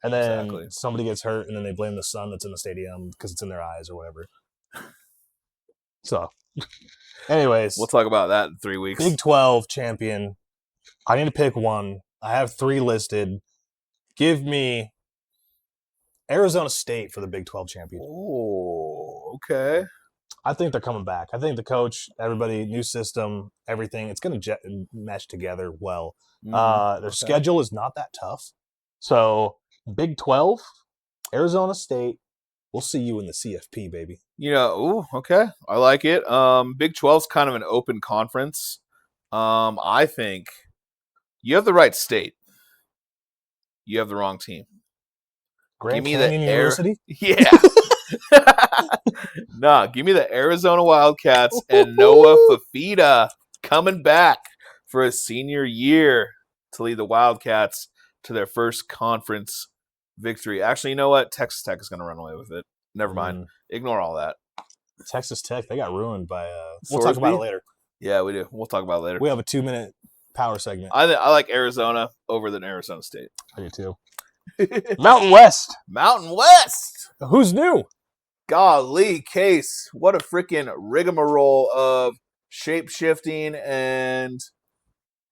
And then somebody gets hurt, and then they blame the sun that's in the stadium because it's in their eyes or whatever. So, anyways. We'll talk about that in 3 weeks. Big 12 champion. I need to pick one. I have 3 listed. Give me Arizona State for the Big 12 champion. Oh, okay. I think they're coming back. I think the coach, everybody, new system, everything, it's going to mesh together well. Their schedule is not that tough. So, Big 12, Arizona State, we'll see you in the CFP, baby. You know, okay. I like it. Big 12's kind of an open conference. I think you have the right state. You have the wrong team. Grand Canyon University? Yeah. Nah, give me the Arizona Wildcats and Noah Fafita coming back for his senior year to lead the Wildcats to their first conference victory. Actually, you know what? Texas Tech is going to run away with it. Never mind. Ignore all that. Texas Tech, they got ruined by we'll talk about it later. Yeah, we do. We'll talk about it later. We have a 2-minute power segment. I like Arizona over than Arizona State. I do too. Mountain West. Mountain West. Who's new? Golly, Case. What a freaking rigmarole of shape-shifting and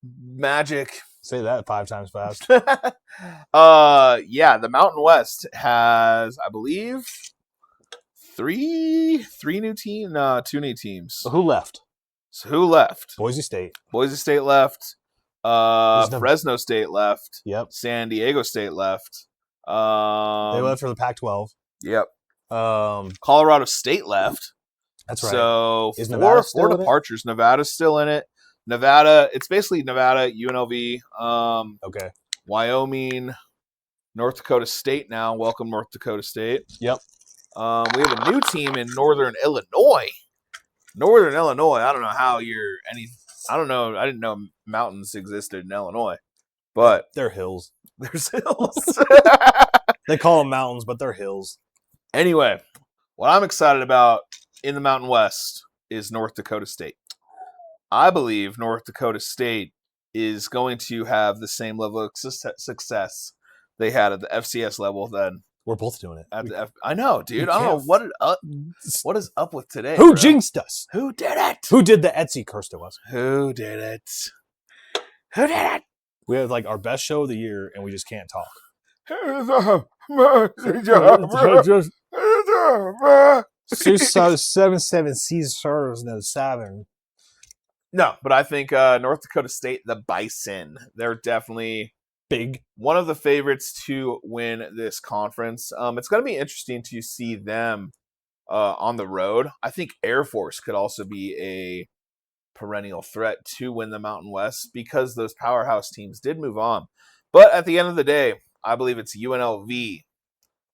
magic. Say that 5 times fast. Yeah, the Mountain West has, I believe, three new teams. No, 2 new teams. So who left? So who left? Boise State. Boise State left. Fresno State left. Yep. San Diego State left. They left for the Pac-12. Yep. Um, Colorado State left. That's right. So Is Nevada still four in it? departures. Nevada's still in it. Nevada, it's basically Nevada, UNLV, Okay. Wyoming, North Dakota State now. Welcome, North Dakota State. Yep. We have a new team in Northern Illinois. Northern Illinois. I don't know how you're any. I don't know. I didn't know mountains existed in Illinois, but They're hills. there's hills. They call them mountains, but they're hills. Anyway, what I'm excited about in the Mountain West is North Dakota State. I believe North Dakota State is going to have the same level of success they had at the FCS level then. We're both doing it. I know, dude. I don't know what is up with today. Who bro? jinxed us? Who did it? Who did the Etsy curse to us? Who did it? Who did it? We have like our best show of the year, and we just can't talk. 677 Caesars no 7. No, but I think North Dakota State, the Bison, they're definitely Big. one of the favorites to win this conference. It's going to be interesting to see them on the road. I think Air Force could also be a perennial threat to win the Mountain West because those powerhouse teams did move on. But at the end of the day, I believe it's UNLV.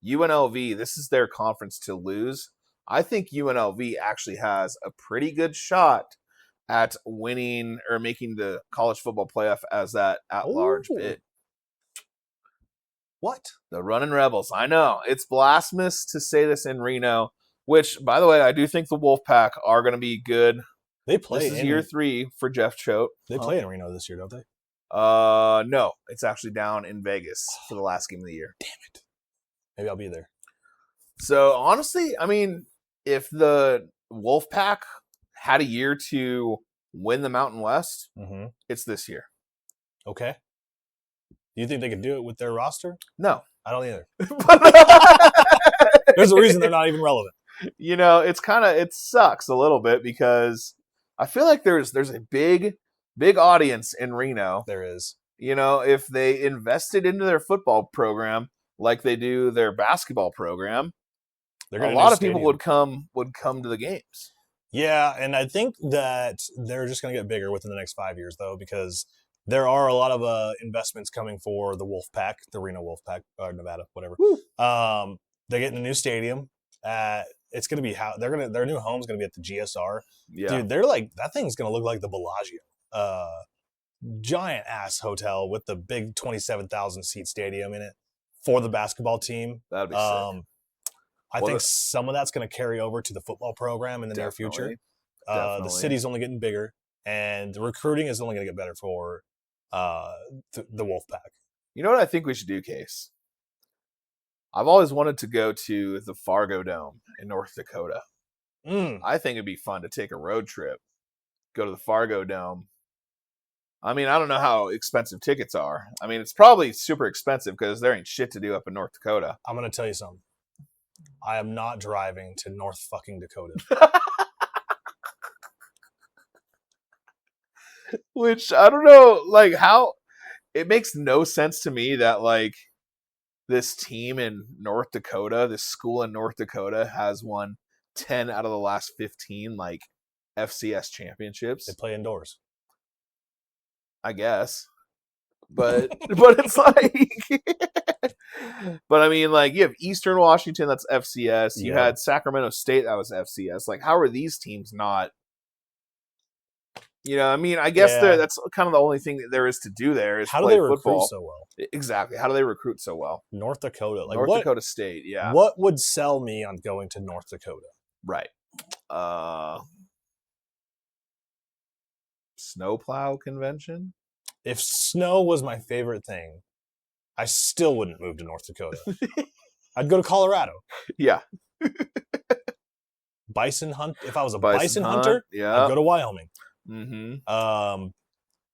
UNLV, this is their conference to lose. I think UNLV actually has a pretty good shot at winning or making the college football playoff as that at-large bid. What? The Running Rebels. I know. It's blasphemous to say this in Reno, which, by the way, I do think the Wolfpack are going to be good. They play This is year 3 for Jeff Choate. They play in Reno this year, don't they? No. It's actually down in Vegas for the last game of the year. Damn it. Maybe I'll be there. So, honestly, I mean, if the Wolfpack had a year to win the Mountain West, it's this year. Okay. Do you think they could do it with their roster? No. I don't either. There's a reason they're not even relevant. You know, it sucks a little bit because I feel like there's a big audience in Reno. There is. You know, if they invested into their football program like they do their basketball program, a lot of people would come to the games. Yeah, and I think that they're just going to get bigger within the next 5 years, though, because there are a lot of investments coming for the Wolfpack, the Reno Wolfpack, or Nevada, whatever. They're getting a new stadium. It's going to be their new home's going to be at the GSR. Yeah. Dude, they're like, that thing's going to look like the Bellagio. Giant ass hotel with the big 27,000 seat stadium in it for the basketball team. That'd be sick. I think some of that's going to carry over to the football program in the near future. The city's only getting bigger, and the recruiting is only going to get better for the Wolfpack. You know what I think we should do, Case? I've always wanted to go to the Fargo Dome in North Dakota. I think it'd be fun to take a road trip, go to the Fargo Dome. I mean, I don't know how expensive tickets are. I mean, it's probably super expensive because there ain't shit to do up in North Dakota. I'm going to tell you something. I am not driving to North fucking Dakota. Which, I don't know, like, how... It makes no sense to me that, like, this team in North Dakota, this school in North Dakota, has won 10 out of the last 15, like, FCS championships. They play indoors. I guess. But it's like... But I mean, like, you have Eastern Washington, that's FCS. You had Sacramento State, that was FCS. Like, how are these teams not? You know, I mean, I guess that's kind of the only thing that there is to do there is how play do they football. Recruit so well? Exactly. How do they recruit so well? North Dakota. Like North Dakota State, yeah. What would sell me on going to North Dakota? Right. Snowplow convention? If snow was my favorite thing, I still wouldn't move to North Dakota. I'd go to Colorado. Yeah. Bison hunt. If I was a bison hunt, hunter, yeah. I'd go to Wyoming. Mm-hmm.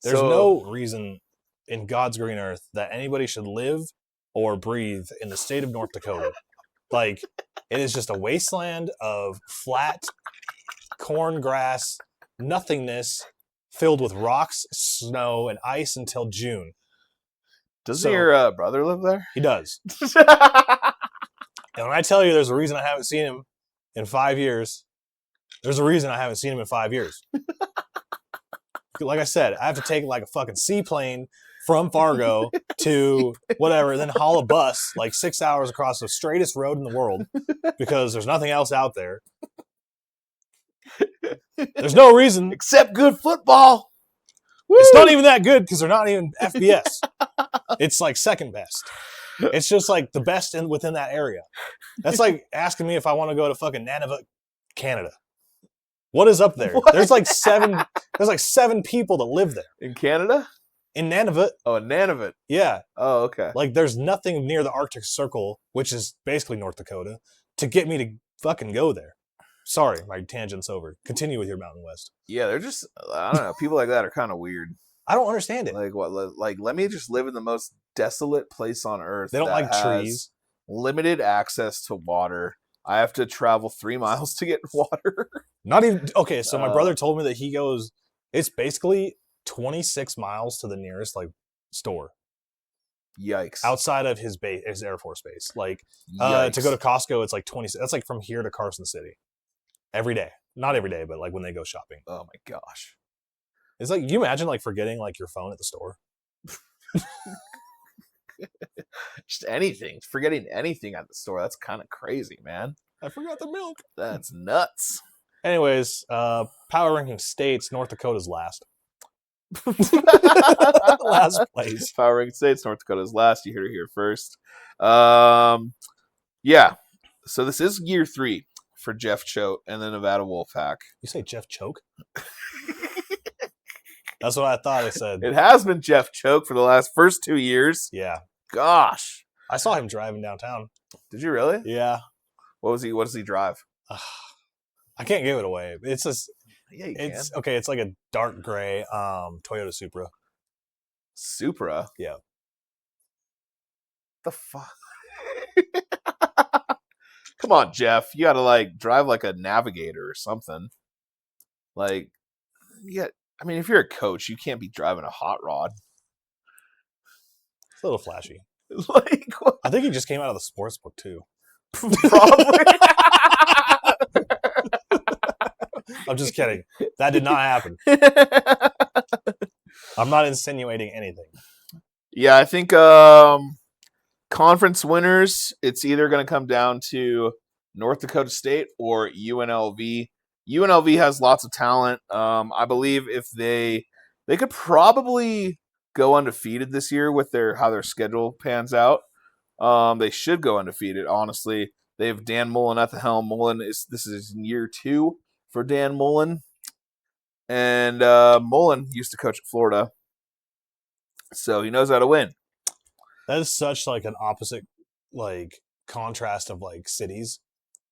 There's no reason in God's green earth that anybody should live or breathe in the state of North Dakota. Like, it is just a wasteland of flat corn grass, nothingness, filled with rocks, snow, and ice until June. Doesn't your brother live there? He does. And when I tell you there's a reason I haven't seen him in 5 years, there's a reason I haven't seen him in 5 years. Like I said, I have to take like a fucking seaplane from Fargo to whatever, then haul a bus like 6 hours across the straightest road in the world because there's nothing else out there. There's no reason. Except good football. Woo! It's not even that good because they're not even FBS. It's like second best. It's just like the best within that area. That's like asking me if I want to go to fucking Nunavut, Canada. What is up there? What? There's like seven people that live there. In Canada? In Nunavut. Oh, in Nunavut. Yeah. Oh, okay. Like there's nothing near the Arctic Circle, which is basically North Dakota, to get me to fucking go there. Sorry, my tangent's over. Continue with your Mountain West. Yeah, they're just, I don't know. People like that are kind of weird. I don't understand it. Like what? Like let me just live in the most desolate place on earth. They don't like trees. Limited access to water. I have to travel 3 miles to get water. Not even okay. So my brother told me that he goes. It's basically 26 miles to the nearest like store. Yikes! Outside of his base, his Air Force base, like to go to Costco, it's like 20. That's like from here to Carson City, every day. Not every day, but like when they go shopping. Oh my gosh! It's like you imagine like forgetting like your phone at the store. Just anything, forgetting anything at the store. That's kind of crazy, man. I forgot the milk. That's nuts. Anyways, power ranking states, North Dakota's last. Last place. Power ranking states, North Dakota's last. You heard it here first. Yeah. So this is year 3 for Jeff Choate and the Nevada Wolfpack. You say Jeff Choke? That's what I thought I said. It has been Jeff Choke for the first 2 years. Yeah. Gosh. I saw him driving downtown. Did you really? Yeah. What does he drive? I can't give it away. It's just yeah, you it's can. okay, it's like a dark gray Toyota Supra. Supra? Yeah. The fuck? Come on, Jeff. You gotta like drive like a Navigator or something. Like, yeah. I mean, if you're a coach, you can't be driving a hot rod. It's a little flashy. Like, what? I think he just came out of the sports book too. Probably. I'm just kidding. That did not happen. I'm not insinuating anything. Yeah, I think conference winners, it's either going to come down to North Dakota State or UNLV. UNLV has lots of talent. I believe if they could probably go undefeated this year with how their schedule pans out. They should go undefeated, honestly. They have Dan Mullen at the helm. This is year 2 for Dan Mullen. And Mullen used to coach at Florida. So he knows how to win. That is such like an opposite like contrast of like cities.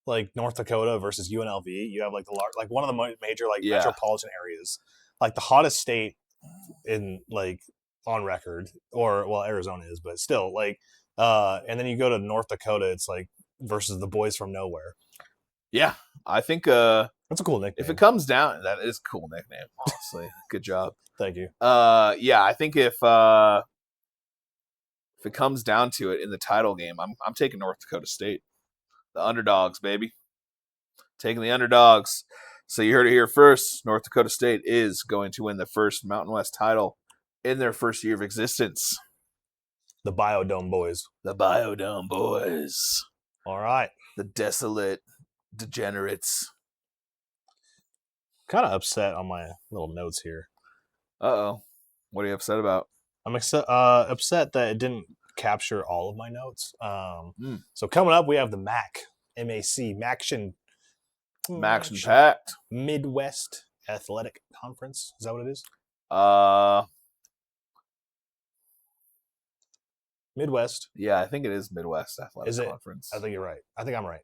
Like North Dakota versus UNLV. You have like one of the major like metropolitan areas. Like the hottest state in like on record, or well, Arizona is, but still like and then you go to North Dakota, it's like versus the boys from nowhere. Yeah. I think that's a cool nickname. If it comes down, that is a cool nickname, honestly. Good job. Thank you. Yeah, I think if it comes down to it in the title game, I'm taking North Dakota State. The underdogs, baby. Taking the underdogs. So you heard it here first. North Dakota State is going to win the first Mountain West title in their first year of existence. The Biodome Boys. The Biodome Boys. All right. The desolate degenerates. Kind of upset on my little notes here. Uh-oh. What are you upset about? I'm upset that it didn't capture all of my notes. So coming up, we have the MAC, M-A-C, Maction Pact. Midwest Athletic Conference. Is that what it is? Midwest. Yeah, I think it is Midwest Athletic Is it? Conference. I think you're right. I think I'm right.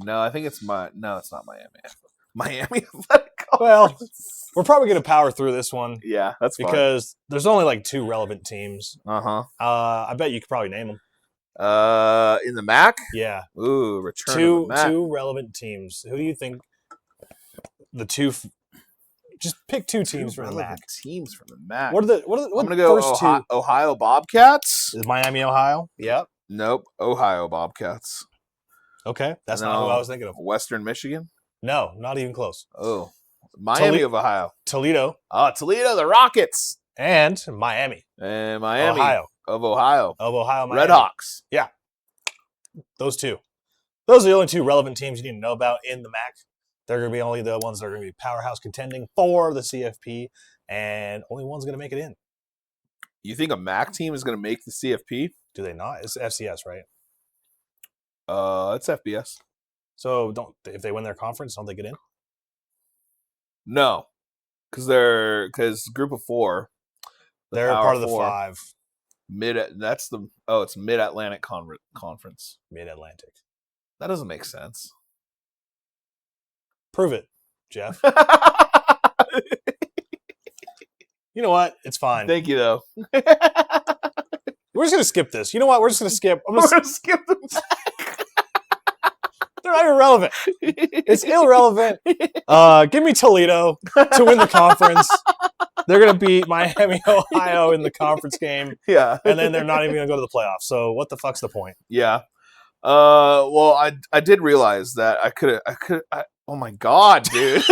No, I think it's no, it's not Miami. Miami Athletic Well, Conference. we're probably going to power through this one Yeah, that's fine. because there's only like 2 relevant teams. Uh-huh. I bet you could probably name them. In the MAC? Yeah. Ooh, return to the MAC. 2 relevant teams. Who do you think the 2 just pick 2 teams from the MAC. Teams from the MAC. What I'm going to go first Ohio Bobcats. Miami, Ohio? Yep. Nope, Ohio Bobcats. Okay, that's not who I was thinking of. Western Michigan? No, not even close. Oh, Miami of Ohio. Toledo. Toledo, the Rockets. And Miami. And Miami Ohio. Of Ohio. Miami. Red Hawks. Yeah. Those 2. Those are the only 2 relevant teams you need to know about in the MAC. They're going to be only the ones that are going to be powerhouse contending for the CFP, and only one's going to make it in. You think a MAC team is going to make the CFP? Do they not? It's FCS, right? It's FBS. So if they win their conference, don't they get in? No, because group of 4. They're part of the 5. It's Mid-Atlantic Conference. Mid-Atlantic. That doesn't make sense. Prove it, Jeff. You know what? It's fine. Thank you, though. We're just going to skip this. You know what? We're just going to skip. We're going to skip them. They're not even relevant. It's irrelevant. Give me Toledo to win the conference. They're going to beat Miami, Ohio in the conference game. Yeah. And then they're not even going to go to the playoffs. So what the fuck's the point? Yeah. Well, I did realize that oh my God, dude.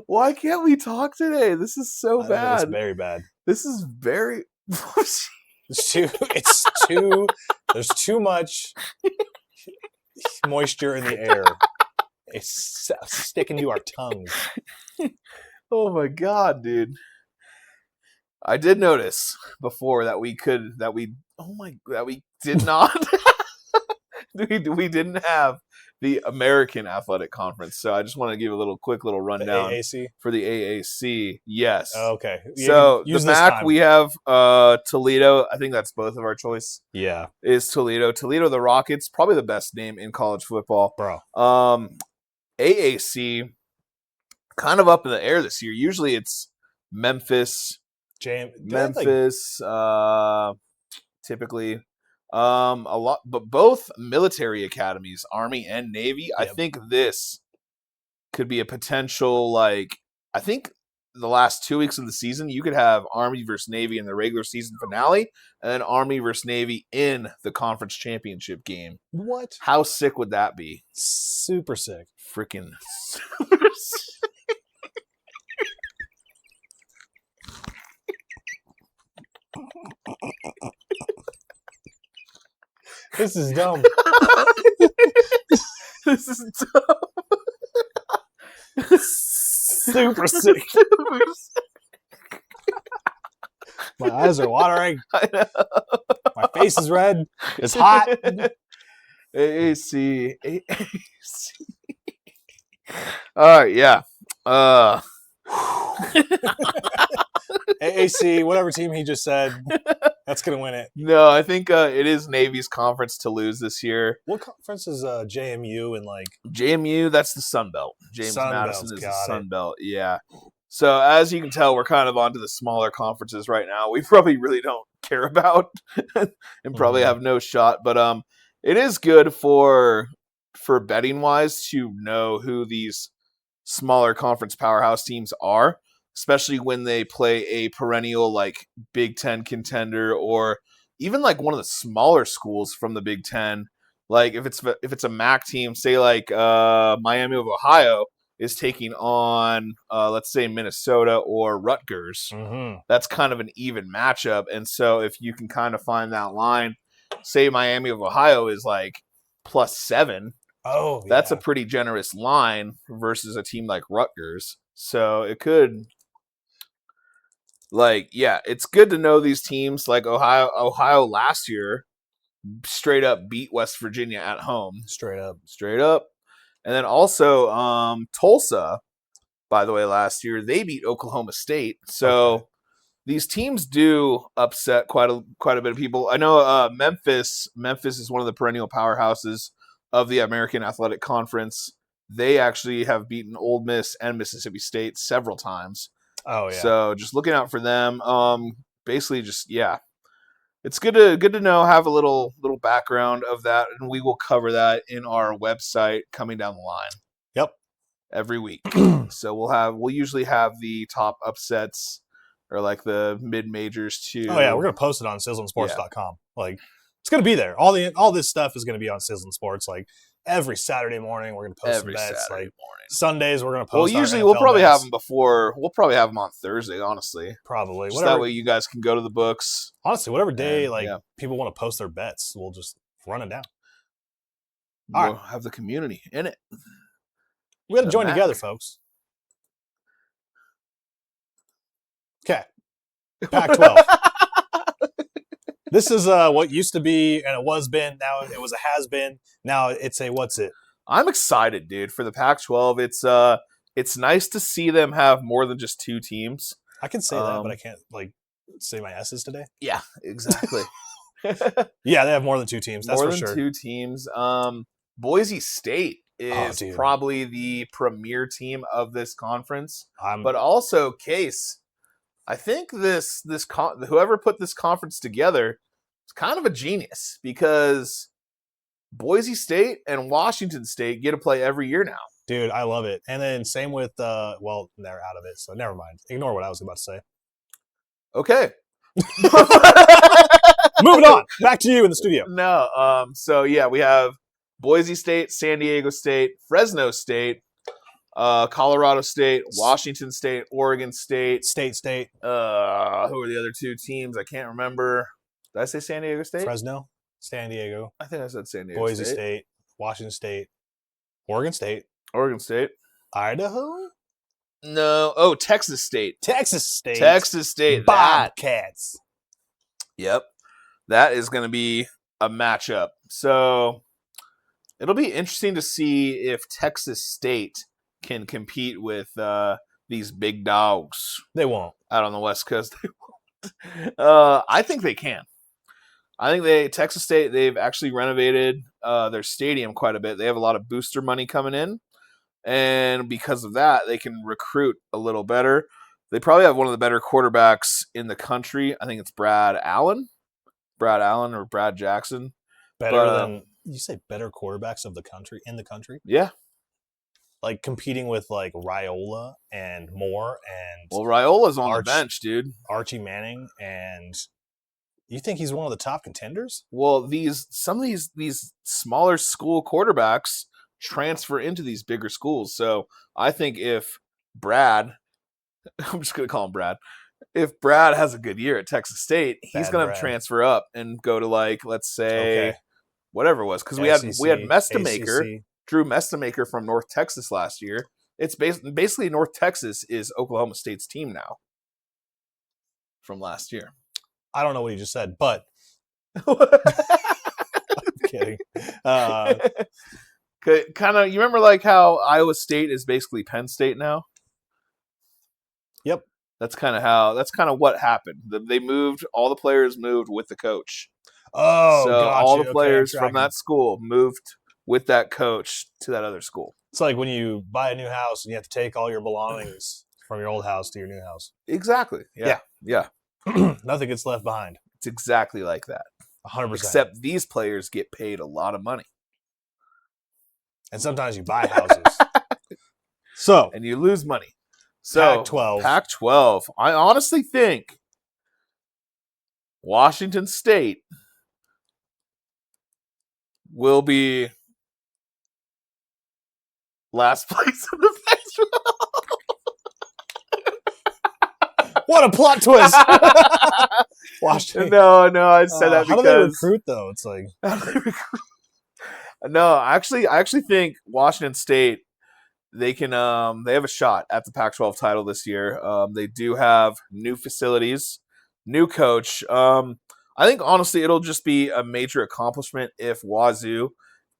Why can't we talk today? This is so bad. It's very bad. This is very. There's too much moisture in the air. It's sticking to our tongues. Oh my God, dude. I did notice before that we did not. we didn't have the American Athletic Conference. So I just want to give a quick little rundown. The AAC? For the AAC, yes. Okay. So the MAC, we have Toledo. I think that's both of our choice. Yeah. Is Toledo. Toledo, the Rockets, probably the best name in college football. Bro. AAC, kind of up in the air this year. Usually it's Memphis. Typically. A lot, but both military academies, Army and Navy. Yep. I think this could be a potential, I think the last 2 weeks of the season, you could have Army versus Navy in the regular season finale, and then Army versus Navy in the conference championship game. What? How sick would that be? Super sick. Freaking super sick. This is dumb. This is dumb. Super sick. My eyes are watering. I know. My face is red. It's hot. AAC. All right, yeah. AAC, whatever team he just said, that's going to win it. No, I think it is Navy's conference to lose this year. What conference is JMU and JMU, that's the Sun Belt. James Sun Madison Belt's is the Sun Belt, yeah. So as you can tell, we're kind of onto the smaller conferences right now. We probably really don't care about and probably have no shot. But it is good for betting wise to know who these smaller conference powerhouse teams are, especially when they play a perennial Big Ten contender or even one of the smaller schools from the Big Ten. If it's a MAC team, say Miami of Ohio is taking on, let's say, Minnesota or Rutgers. Mm-hmm. That's kind of an even matchup. And so if you can kind of find that line, say Miami of Ohio is +7. Oh, yeah. That's a pretty generous line versus a team like Rutgers. So it could, it's good to know these teams. Ohio last year straight up beat West Virginia at home. Straight up. And then also Tulsa, by the way, last year, they beat Oklahoma State. So these teams do upset quite a bit of people. I know Memphis is one of the perennial powerhouses of the American Athletic Conference. They actually have beaten Ole Miss and Mississippi State several times. Oh, yeah. So just looking out for them. Basically just, yeah. It's good to know, have a little background of that, and we will cover that in our website coming down the line. Yep. Every week. So we'll usually have the top upsets or like the mid majors too. Oh yeah, we're gonna post it on sizzlingsports.com. Like it's gonna be there. All this stuff is gonna be on Sizzlin Sports. Like every Saturday morning, we're gonna post some bets. Like Sundays, we're gonna post. Well, usually we'll probably have them before. We'll probably have them on Thursday. Honestly, probably. Just that way you guys can go to the books. Honestly, whatever day people want to post their bets, we'll just run it down. We'll have the community in it. We got to join together, folks. Okay. Pac-12. This is what used to be, and it was been. Now it was a has-been. Now it's a what's it? I'm excited, dude, for the Pac-12. It's nice to see them have more than just two teams. I can say that, but I can't say my S's today. Yeah, exactly. Yeah, they have more than two teams. That's for sure. More than two teams. Boise State is probably the premier team of this conference, but also Case. I think whoever put this conference together is kind of a genius because Boise State and Washington State get to play every year now. Dude, I love it. And then same with they're out of it, so never mind. Ignore what I was about to say. Okay. Moving on. Back to you in the studio. No. So yeah, we have Boise State, San Diego State, Fresno State, Colorado State, Washington State, Oregon State. State. Who are the other two teams? I can't remember. Did I say San Diego State? Fresno, San Diego. I think I said San Diego Boise State, Washington State, Oregon State. Idaho? No. Oh, Texas State. Bobcats. Yep. That is going to be a matchup. So it'll be interesting to see if Texas State can compete with these big dogs. They won't. Out on the West Coast. They won't. I think they can. I think Texas State, they've actually renovated their stadium quite a bit. They have a lot of booster money coming in. And because of that, they can recruit a little better. They probably have one of the better quarterbacks in the country. I think it's Brad Allen or Brad Jackson. Better than, you say better quarterbacks in the country? Yeah. Like competing with like Raiola and Moore and... Well, Raiola's on the bench, dude. Archie Manning, and you think he's one of the top contenders? Well, some of these smaller school quarterbacks transfer into these bigger schools. So I think if Brad, I'm just going to call him Brad, if Brad has a good year at Texas State, he's going to transfer up and go to let's say, whatever it was. Because we had Mestamaker, Drew Mestamaker from North Texas last year. It's basically North Texas is Oklahoma State's team now from last year. I don't know what you just said, but I'm kidding. Kind of, you remember how Iowa State is basically Penn State now? Yep. That's kind of what happened. All the players moved with the coach. Oh, so all the players from that school moved with that coach to that other school. It's like when you buy a new house and you have to take all your belongings from your old house to your new house. Exactly. Yeah. Nothing gets left behind. It's exactly like that. 100%. Except these players get paid a lot of money. And sometimes you buy houses. And you lose money. So Pac-12. I honestly think Washington State will be last place in the Pac-12. What a plot twist! Washington. No, I said that because how do they recruit though? It's like how do they recruit? No, I actually think Washington State, they can they have a shot at the Pac-12 title this year. They do have new facilities, new coach. I think honestly, it'll just be a major accomplishment if Wazoo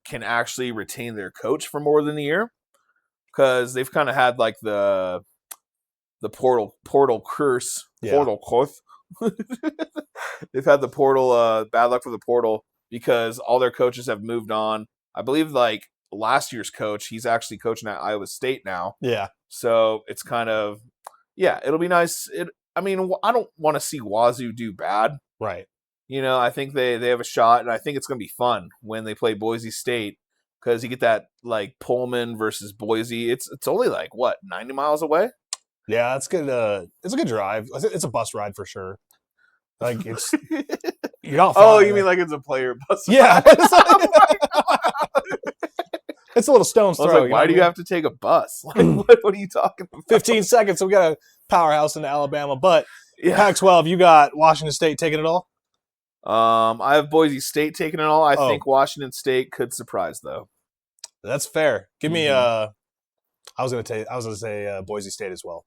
can actually retain their coach for more than a year, because they've kind of had like the portal curse, portal curse. They've had the portal bad luck for the portal because all their coaches have moved on. I believe like last year's coach, he's actually coaching at Iowa State now. Yeah. So it's kind of it'll be nice. I mean, I don't want to see Wazoo do bad. Right. I think they have a shot, and I think it's going to be fun when they play Boise State because you get that like Pullman versus Boise. It's only like 90 miles away. Yeah, it's good. It's a good drive. It's a bus ride for sure. Like it's you're not. Oh, you mean like it's a player bus? Yeah. It's a little stone's throw. Like, why do you have to take a bus? Like, what are you talking about? 15 seconds. So we got a powerhouse in Alabama, but Pac-12. You got Washington State taking it all. I have Boise State taking it all. I think Washington State could surprise though. That's fair. Give me I was gonna say Boise State as well.